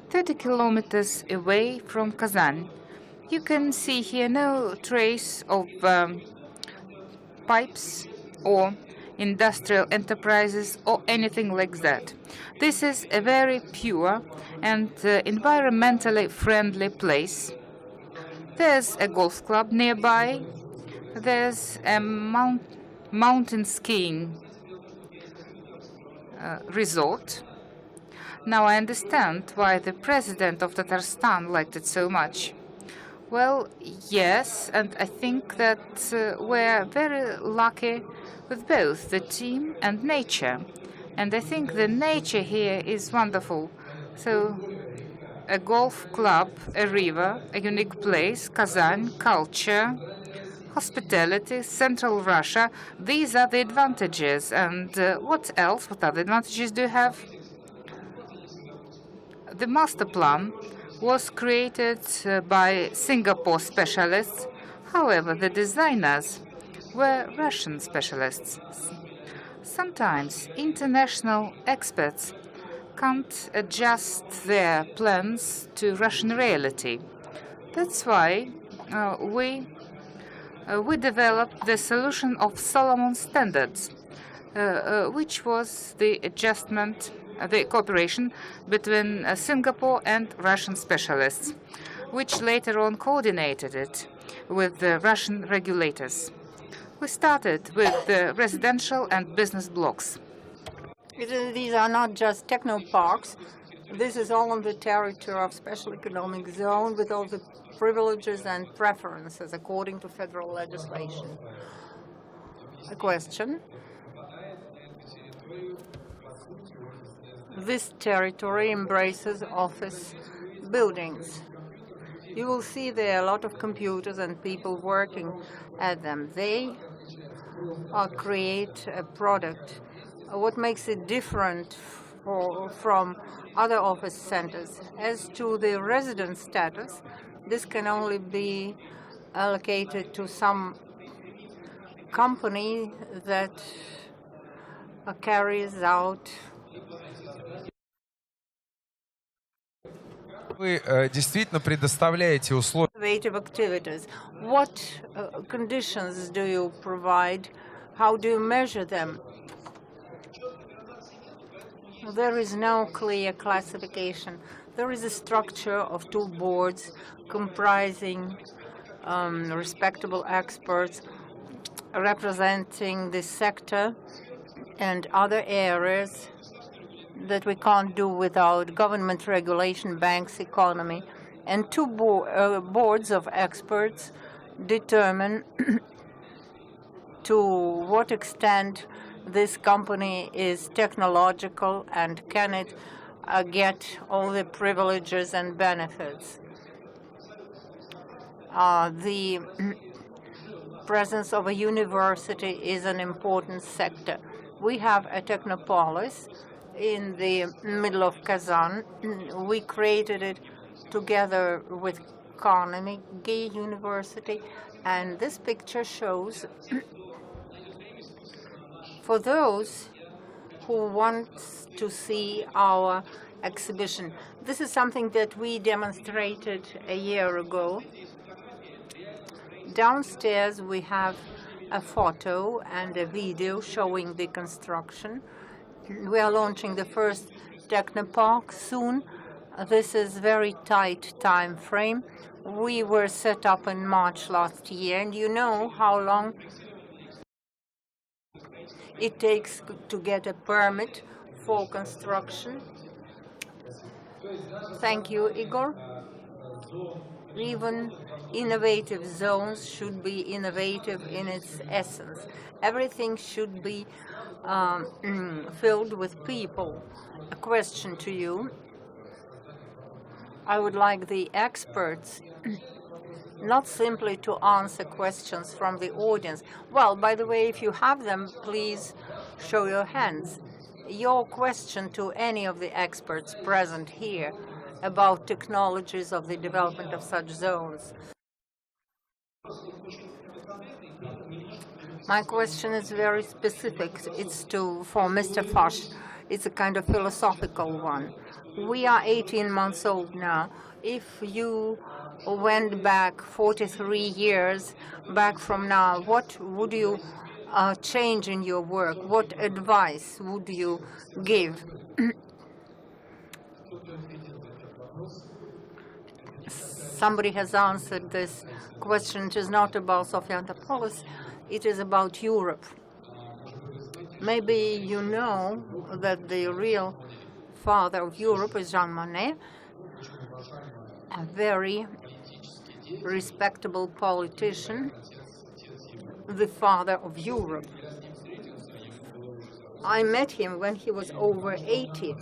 30 kilometers away from Kazan. You can see here no trace of pipes or industrial enterprises or anything like that. This is a very pure and environmentally friendly place. There's a golf club nearby. There's a mountain skiing resort. Now I understand why the president of Tatarstan liked it so much. Well, yes, and I think that we're very lucky with both the team and nature. And I think the nature here is wonderful. So a golf club, a river, a unique place, Kazan, culture, hospitality, Central Russia. These are the advantages. And what else? What other advantages do you have? The master plan was created by Singapore specialists. However, the designers were Russian specialists. Sometimes international experts can't adjust their plans to Russian reality. That's why we developed the solution of Solomon standards, which was the adjustment, the cooperation between Singapore and Russian specialists, which later on coordinated it with the Russian regulators. We started with the residential and business blocks. These are not just technoparks. This is all on the territory of special economic zone with all the privileges and preferences according to federal legislation. A question. This territory embraces office buildings. You will see there are a lot of computers and people working at them. They create a product. What makes it different from other office centers? As to the resident status, this can only be allocated to some company that carries out. Вы действительно предоставляете условия. Innovative activities. What conditions do you provide? How do you measure them? There is no clear classification. There is a structure of two boards comprising respectable experts representing the sector and other areas that we can't do without government regulation, banks, economy. And two boards of experts determine to what extent this company is technological and can it get all the privileges and benefits. The presence of a university is an important sector. We have a technopolis in the middle of Kazan. We created it together with Carnegie University, and this picture shows for those who want to see our exhibition. This is something that we demonstrated a year ago. Downstairs we have a photo and a video showing the construction. We are launching the first Technopark soon. This is very tight time frame. We were set up in March last year, and you know how long it takes to get a permit for construction. Thank you, Igor. Even innovative zones should be innovative in its essence. Everything should be filled with people. A question to you. I would like the experts not simply to answer questions from the audience. Well, by the way, if you have them, please show your hands. Your question to any of the experts present here about technologies of the development of such zones. My question is very specific. It's for Mr. Fosh. It's a kind of philosophical one. We are 18 months old now. If you went back 43 years back from now, what would you change in your work? What advice would you give? Somebody has answered this question. It is not about Sofia Antopolis. It is about Europe. Maybe you know that the real father of Europe is Jean Monnet, a very respectable politician, the father of Europe. I met him when he was over 80.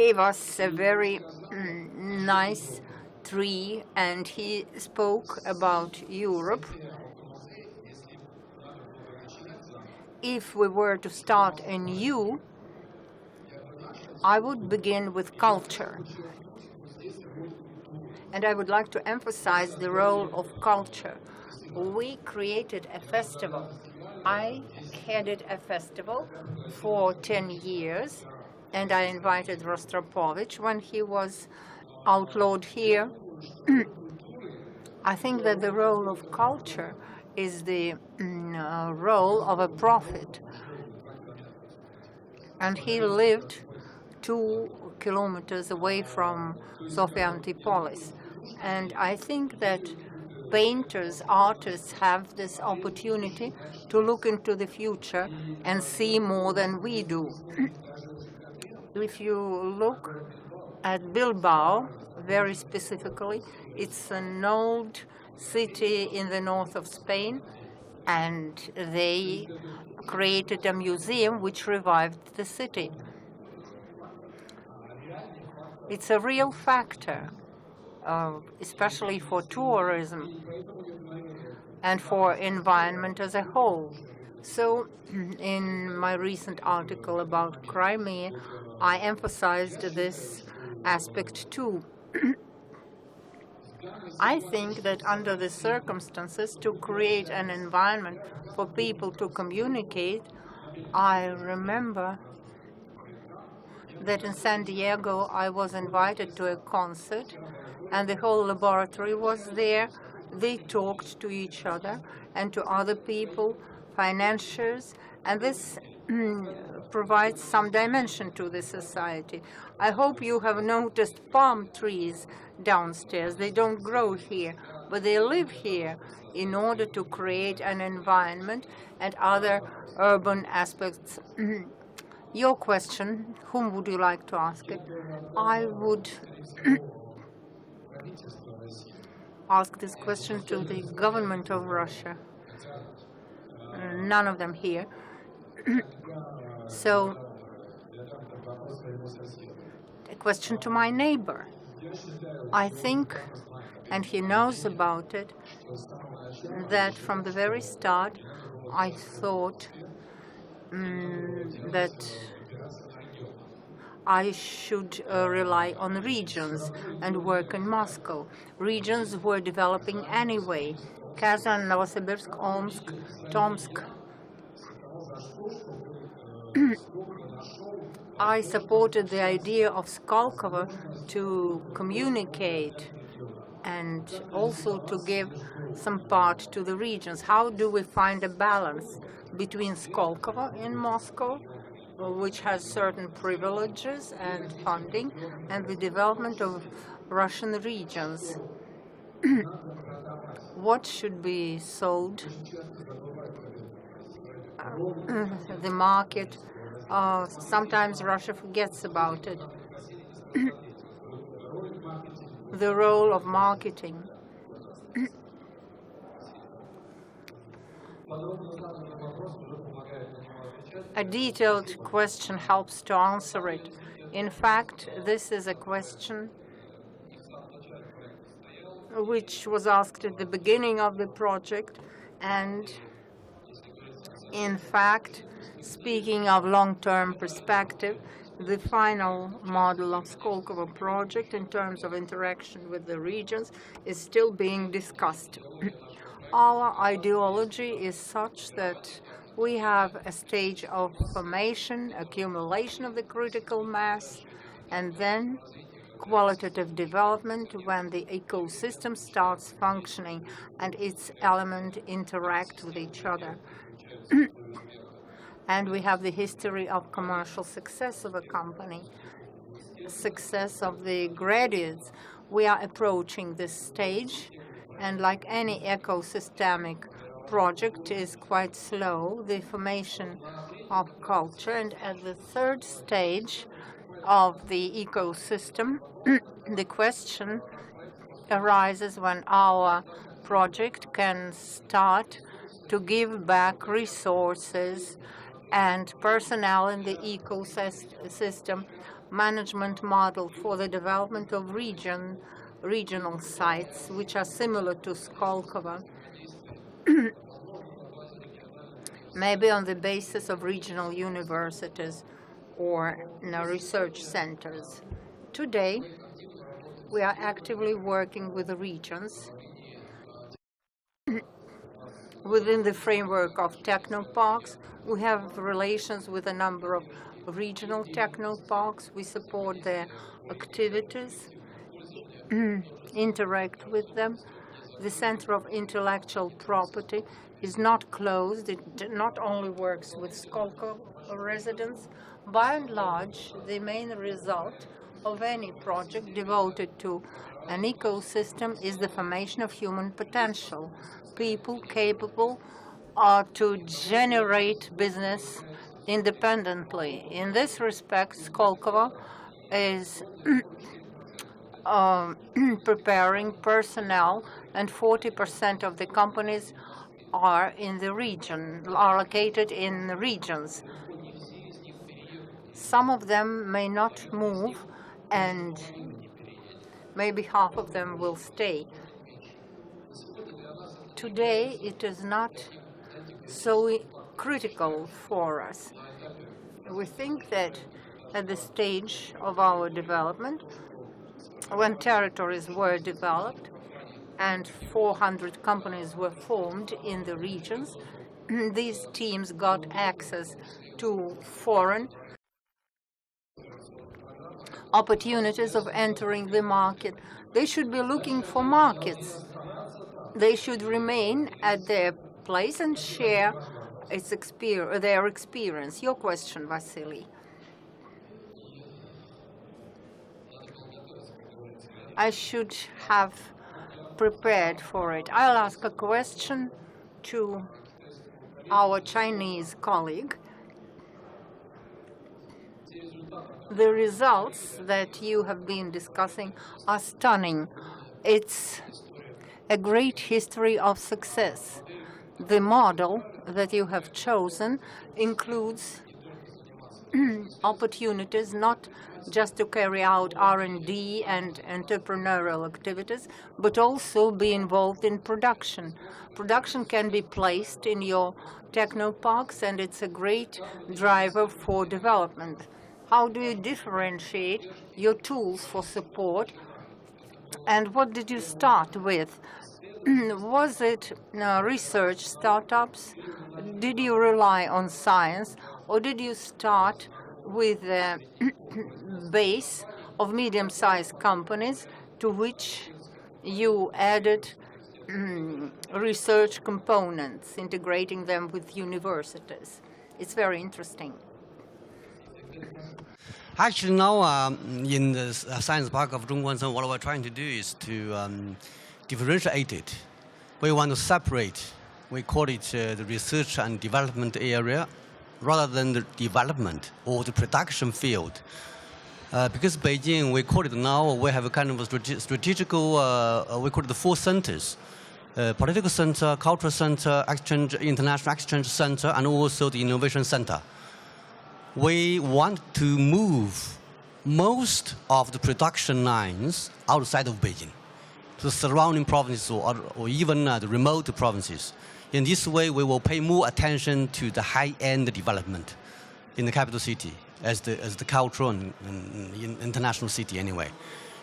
gave us a very nice tree, and he spoke about Europe. If we were to start anew, I would begin with culture. And I would like to emphasize the role of culture. We created a festival. I headed a festival for 10 years, and I invited Rostropovich when he was outlawed here. I think that the role of culture is the role of a prophet. And he lived 2 kilometers away from Sofia Antipolis. And I think that painters, artists have this opportunity to look into the future and see more than we do. If you look at Bilbao, very specifically, it's an old city in the north of Spain, and they created a museum which revived the city. It's a real factor, especially for tourism and for environment as a whole. So in my recent article about Crimea, I emphasized this aspect too. I think that under the circumstances, to create an environment for people to communicate, I remember that in San Diego I was invited to a concert, and the whole laboratory was there. They talked to each other and to other people, financiers, and this provides some dimension to the society. I hope you have noticed palm trees downstairs. They don't grow here, but they live here in order to create an environment and other urban aspects. Your question, whom would you like to ask it? I would ask this question to the government of Russia. None of them here. So, a question to my neighbor. I think, and he knows about it, that from the very start I thought that I should rely on regions and work in Moscow. Regions were developing anyway. Kazan, Novosibirsk, Omsk, Tomsk. I supported the idea of Skolkovo to communicate and also to give some part to the regions. How do we find a balance between Skolkovo in Moscow, which has certain privileges and funding, and the development of Russian regions? What should be sold? The market. Sometimes Russia forgets about it. The role of marketing. A detailed question helps to answer it. In fact, this is a question which was asked at the beginning of the project, and in fact, speaking of long-term perspective, the final model of Skolkovo project in terms of interaction with the regions is still being discussed. Our ideology is such that we have a stage of formation, accumulation of the critical mass, and then qualitative development when the ecosystem starts functioning and its elements interact with each other. And we have the history of commercial success of a company, success of the graduates. We are approaching this stage, and like any ecosystemic project is quite slow, the formation of culture. And at the third stage of the ecosystem, the question arises when our project can start to give back resources and personnel in the ecosystem, management model for the development of regional sites, which are similar to Skolkovo, maybe on the basis of regional universities or research centers. Today, we are actively working with the regions within the framework of technoparks. We have relations with a number of regional technoparks. We support their activities, interact with them. The Center of Intellectual Property is not closed. It not only works with Skolkovo residents. By and large, the main result of any project devoted to an ecosystem is the formation of human potential, people capable to generate business independently. In this respect, Skolkovo is preparing personnel, and 40% of the companies are in the region, are located in the regions. Some of them may not move, and maybe half of them will stay. Today, it is not so critical for us. We think that at the stage of our development, when territories were developed and 400 companies were formed in the regions, these teams got access to foreign opportunities of entering the market. They should be looking for markets. They should remain at their place and share their experience. Your question, Vasily. I should have prepared for it. I'll ask a question to our Chinese colleague. The results that you have been discussing are stunning. It's a great history of success. The model that you have chosen includes opportunities not just to carry out R&D and entrepreneurial activities, but also be involved in production. Production can be placed in your technoparks, and it's a great driver for development. How do you differentiate your tools for support, and what did you start with? Was it research startups? Did you rely on science, or did you start with a base of medium-sized companies to which you added research components, integrating them with universities? It's very interesting. Actually, now in the Science Park of Zhongguancun, what we're trying to do is to differentiate it. We want to separate. We call it the research and development area, rather than the development or the production field. Because Beijing, we call it now, we have a kind of a strategical, we call it the 4 centers. Political center, cultural center, exchange, international exchange center, and also the innovation center. We want to move most of the production lines outside of Beijing to the surrounding provinces or even the remote provinces. In this way, we will pay more attention to the high-end development in the capital city as the cultural and international city anyway.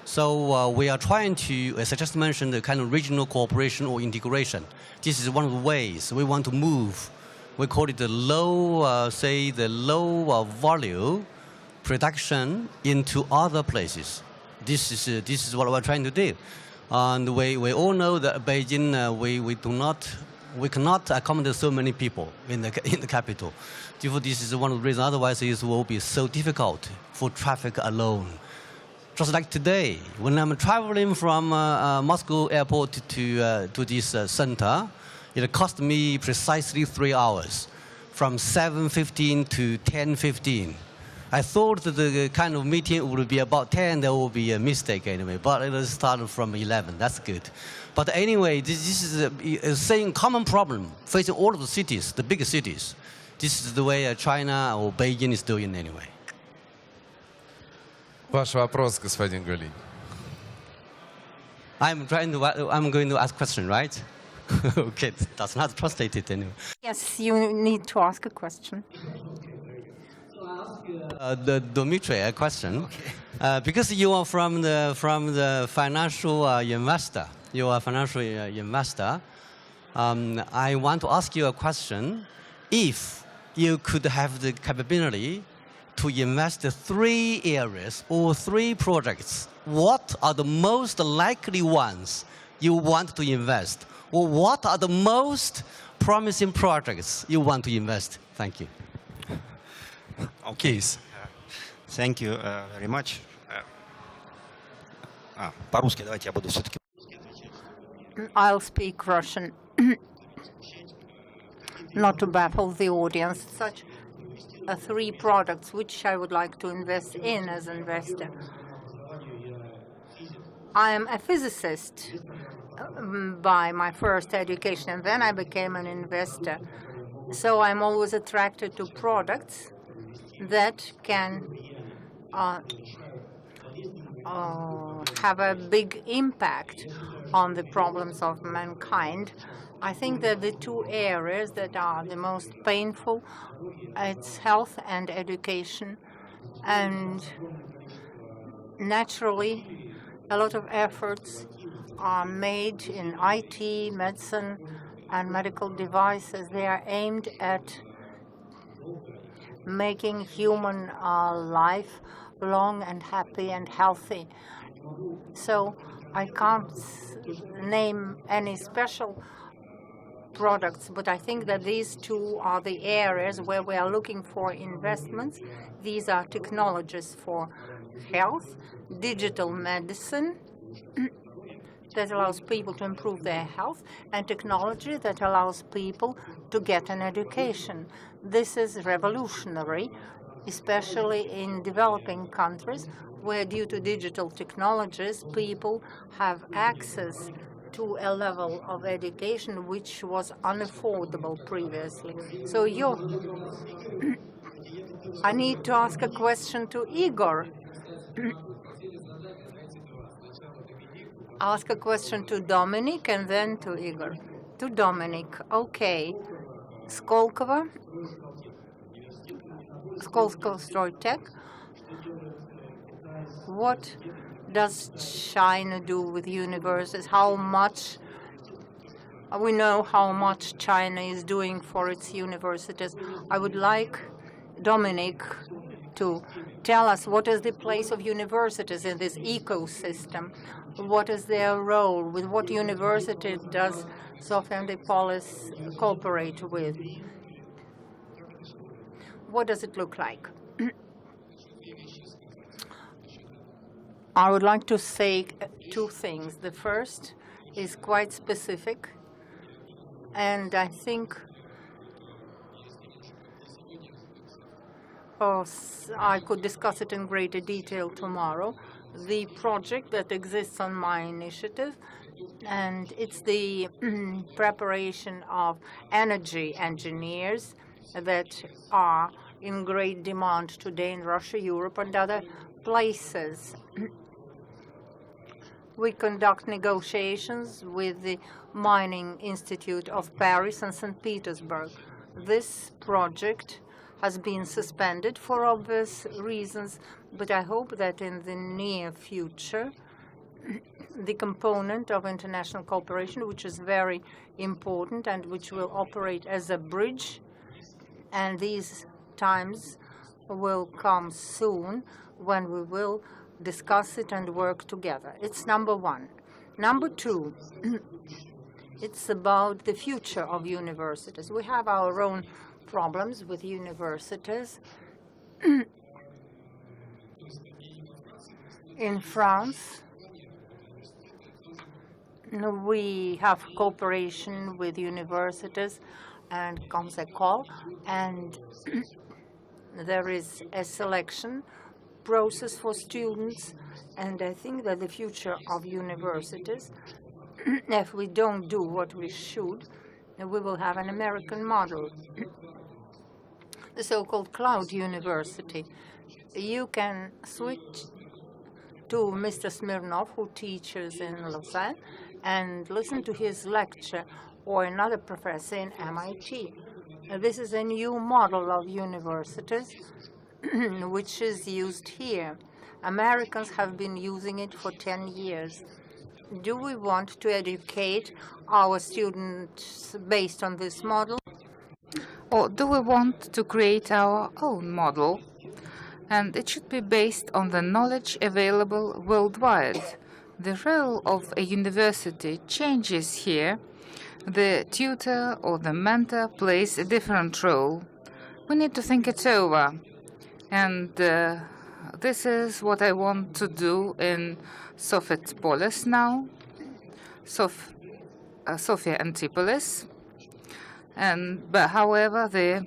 So we are trying to, as I just mentioned, the kind of regional cooperation or integration. This is one of the ways we want to move. We call it the low, the low volume production into other places. This is what we're trying to do. And we all know that Beijing, we cannot accommodate so many people in the capital. Therefore, this is one of the reasons. Otherwise, it will be so difficult for traffic alone. Just like today, when I'm traveling from Moscow airport to this center, it cost me precisely 3 hours, from 7:15 to 10:15. I thought that the kind of meeting would be about 10. There will be a mistake anyway, but it started from 11. That's good. But anyway, this is a same common problem facing all of the cities, the bigger cities. This is the way China or Beijing is doing anyway. Ваш вопрос, господин Гулин. I'm going to ask question, right? Okay, that's not translated anyway. Yes, you need to ask a question. The Dmitry, a question. Because you are from the financial investor, you are a financial investor. I want to ask you a question. If you could have the capability to invest in 3 areas or 3 projects, what are the most likely ones you want to invest? Or what are the most promising projects you want to invest? Thank you. Okay. Thank you very much. По-русски давайте я буду все-таки. I'll speak Russian. Not to baffle the audience. Such 3 products which I would like to invest in as an investor. I am a physicist by my first education, and then I became an investor. So I'm always attracted to products that can have a big impact on the problems of mankind. I think that the 2 areas that are the most painful, it's health and education. And naturally, a lot of efforts are made in IT, medicine, and medical devices. They are aimed at making human life long and happy and healthy. So I can't name any special products, but I think that these 2 are the areas where we are looking for investments. These are technologies for health, digital medicine that allows people to improve their health, and technology that allows people to get an education. This is revolutionary, especially in developing countries, where due to digital technologies, people have access to a level of education which was unaffordable previously. So I need to ask a question to Igor. Ask a question to Dominic and then to Igor. To Dominic, okay. Skolkovo, Tech. What does China do with universities? How much? We know how much China is doing for its universities. I would like Dominic to tell us what is the place of universities in this ecosystem. What is their role? With what university does Sofia Antipolis cooperate with? What does it look like? I would like to say 2 things. The first is quite specific, and I think I could discuss it in greater detail tomorrow. The project that exists on my initiative, and it's the preparation of energy engineers that are in great demand today in Russia, Europe, and other places. We conduct negotiations with the Mining Institute of Paris and St. Petersburg. This project has been suspended for obvious reasons, but I hope that in the near future, the component of international cooperation, which is very important and which will operate as a bridge, and these times will come soon when we will discuss it and work together. It's number 1. Number 2, it's about the future of universities. We have our own problems with universities. In France, we have cooperation with universities and Comsecol, and there is a selection process for students, and I think that the future of universities, if we don't do what we should, we will have an American model, the so-called cloud university. You can switch to Mr. Smirnov, who teaches in Lausanne, and listen to his lecture, or another professor in MIT. This is a new model of universities which is used here. Americans have been using it for 10 years. Do we want to educate our students based on this model? Or do we want to create our own model? And it should be based on the knowledge available worldwide. The role of a university changes here. The tutor or the mentor plays a different role. We need to think it over. And this is what I want to do in Sofetpolis now, Sofia Antipolis. But however, the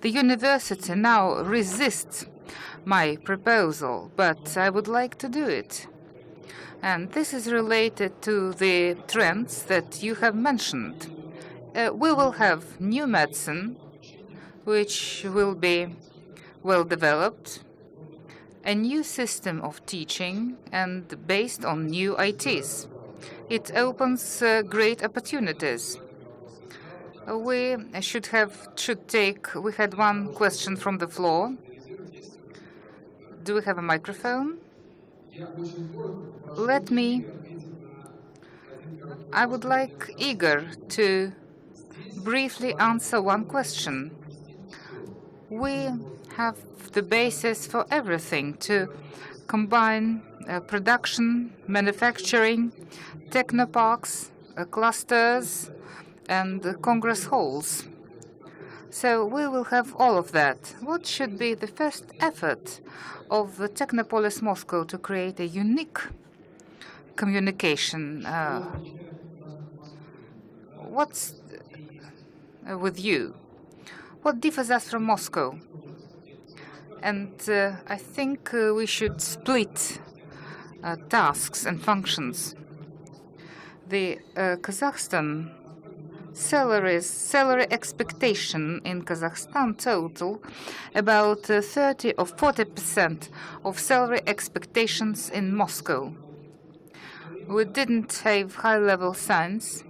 university now resists my proposal, but I would like to do it. And this is related to the trends that you have mentioned. We will have new medicine, which will be well developed, a new system of teaching, and based on new ITs. It opens great opportunities. We had one question from the floor. Do we have a microphone? I would like Igor to briefly answer one question. We have the basis for everything to combine production, manufacturing, technoparks, clusters, and congress halls. So we will have all of that. What should be the first effort of the Technopolis Moscow to create a unique communication? What's with you? What differs us from Moscow? And I think we should split tasks and functions. The Kazakhstan salary expectation in Kazakhstan total about 30 or 40% of salary expectations in Moscow. We didn't have high-level science.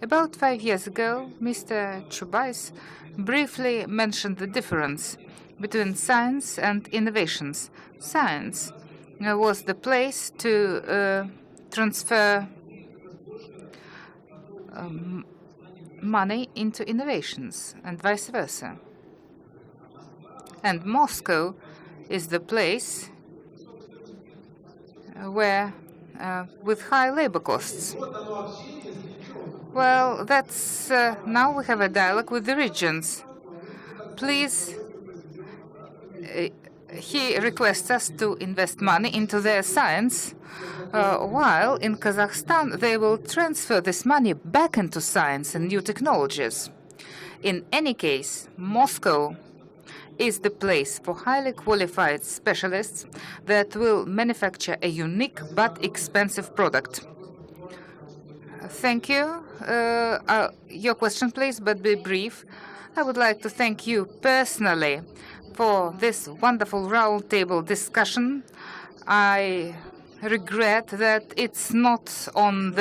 About 5 years ago, Mr. Chubais briefly mentioned the difference between science and innovations. Science was the place to transfer money into innovations and vice versa. And Moscow is the place where with high labor costs. Well, that's now we have a dialogue with the regions. Please, he requests us to invest money into their science, while in Kazakhstan they will transfer this money back into science and new technologies. In any case, Moscow is the place for highly qualified specialists that will manufacture a unique but expensive product. Thank you. Your question, please, but be brief. I would like to thank you personally for this wonderful roundtable discussion. I regret that it's not on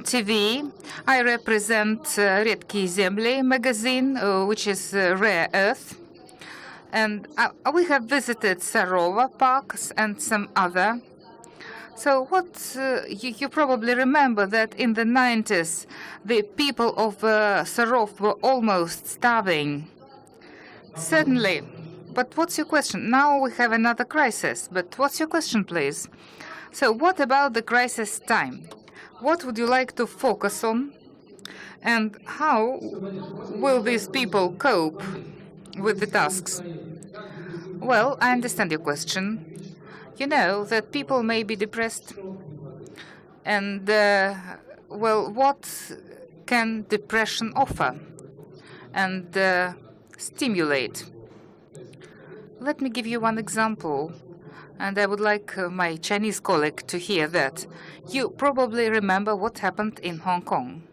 TV. I represent Redki Zemli magazine, which is Rare Earth. And we have visited Sarova parks and some other. So you probably remember that in the 90s, the people of Sarov were almost starving. Certainly. But what's your question? Now we have another crisis. But what's your question, please? So what about the crisis time? What would you like to focus on? And how will these people cope with the tasks? Well, I understand your question. You know that people may be depressed. And, well, what can depression offer and stimulate? Let me give you one example, and I would like my Chinese colleague to hear that. You probably remember what happened in Hong Kong.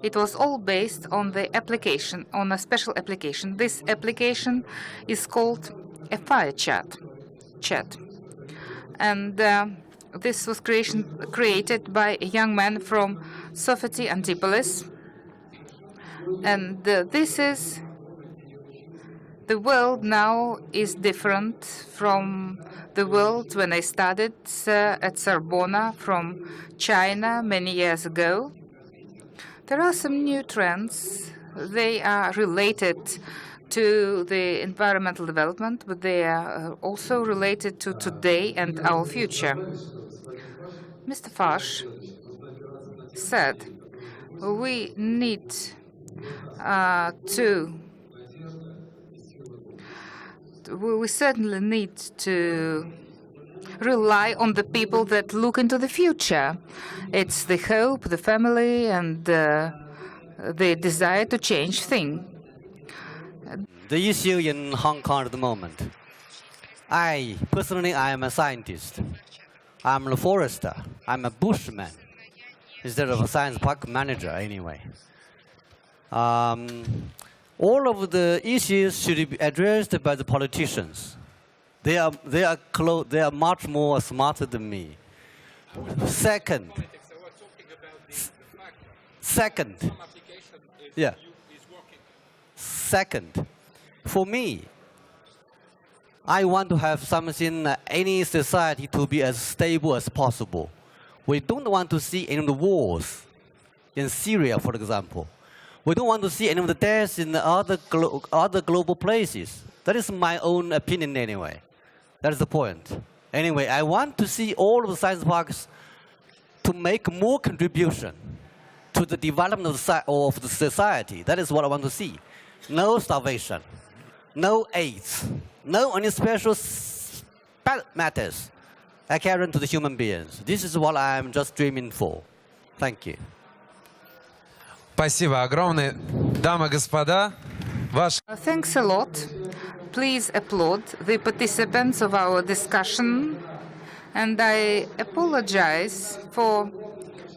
It was all based on the application, on a special application. This application is called a fire chat. And this was created by a young man from Sofeti Antipolis. And this is the world now is different from the world when I studied at Sorbonne from China many years ago. There are some new trends. They are related to the environmental development, but they are also related to today and our future. Mr. Fash said we need we certainly need to rely on the people that look into the future. It's the hope, the family, and the desire to change things. The issue in Hong Kong at the moment. Personally, I am a scientist. I'm a forester. I'm a bushman instead of a science park manager anyway. All of the issues should be addressed by the politicians. They are much more smarter than me. Second, for me, I want to have something, any society to be as stable as possible. We don't want to see any of the wars in Syria, for example. We don't want to see any of the deaths in the other global places. That is my own opinion anyway. That is the point. Anyway, I want to see all of the science parks to make more contribution to the development of the society. That is what I want to see. No starvation, no AIDS, no any special bad matters occurring to the human beings. This is what I'm just dreaming for. Thank you. Спасибо огромное. Дамы и господа, ваш... Thanks a lot. Please applaud the participants of our discussion. And I apologize for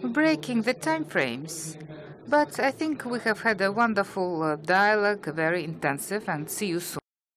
breaking the time frames. But I think we have had a wonderful dialogue, very intensive, and see you soon.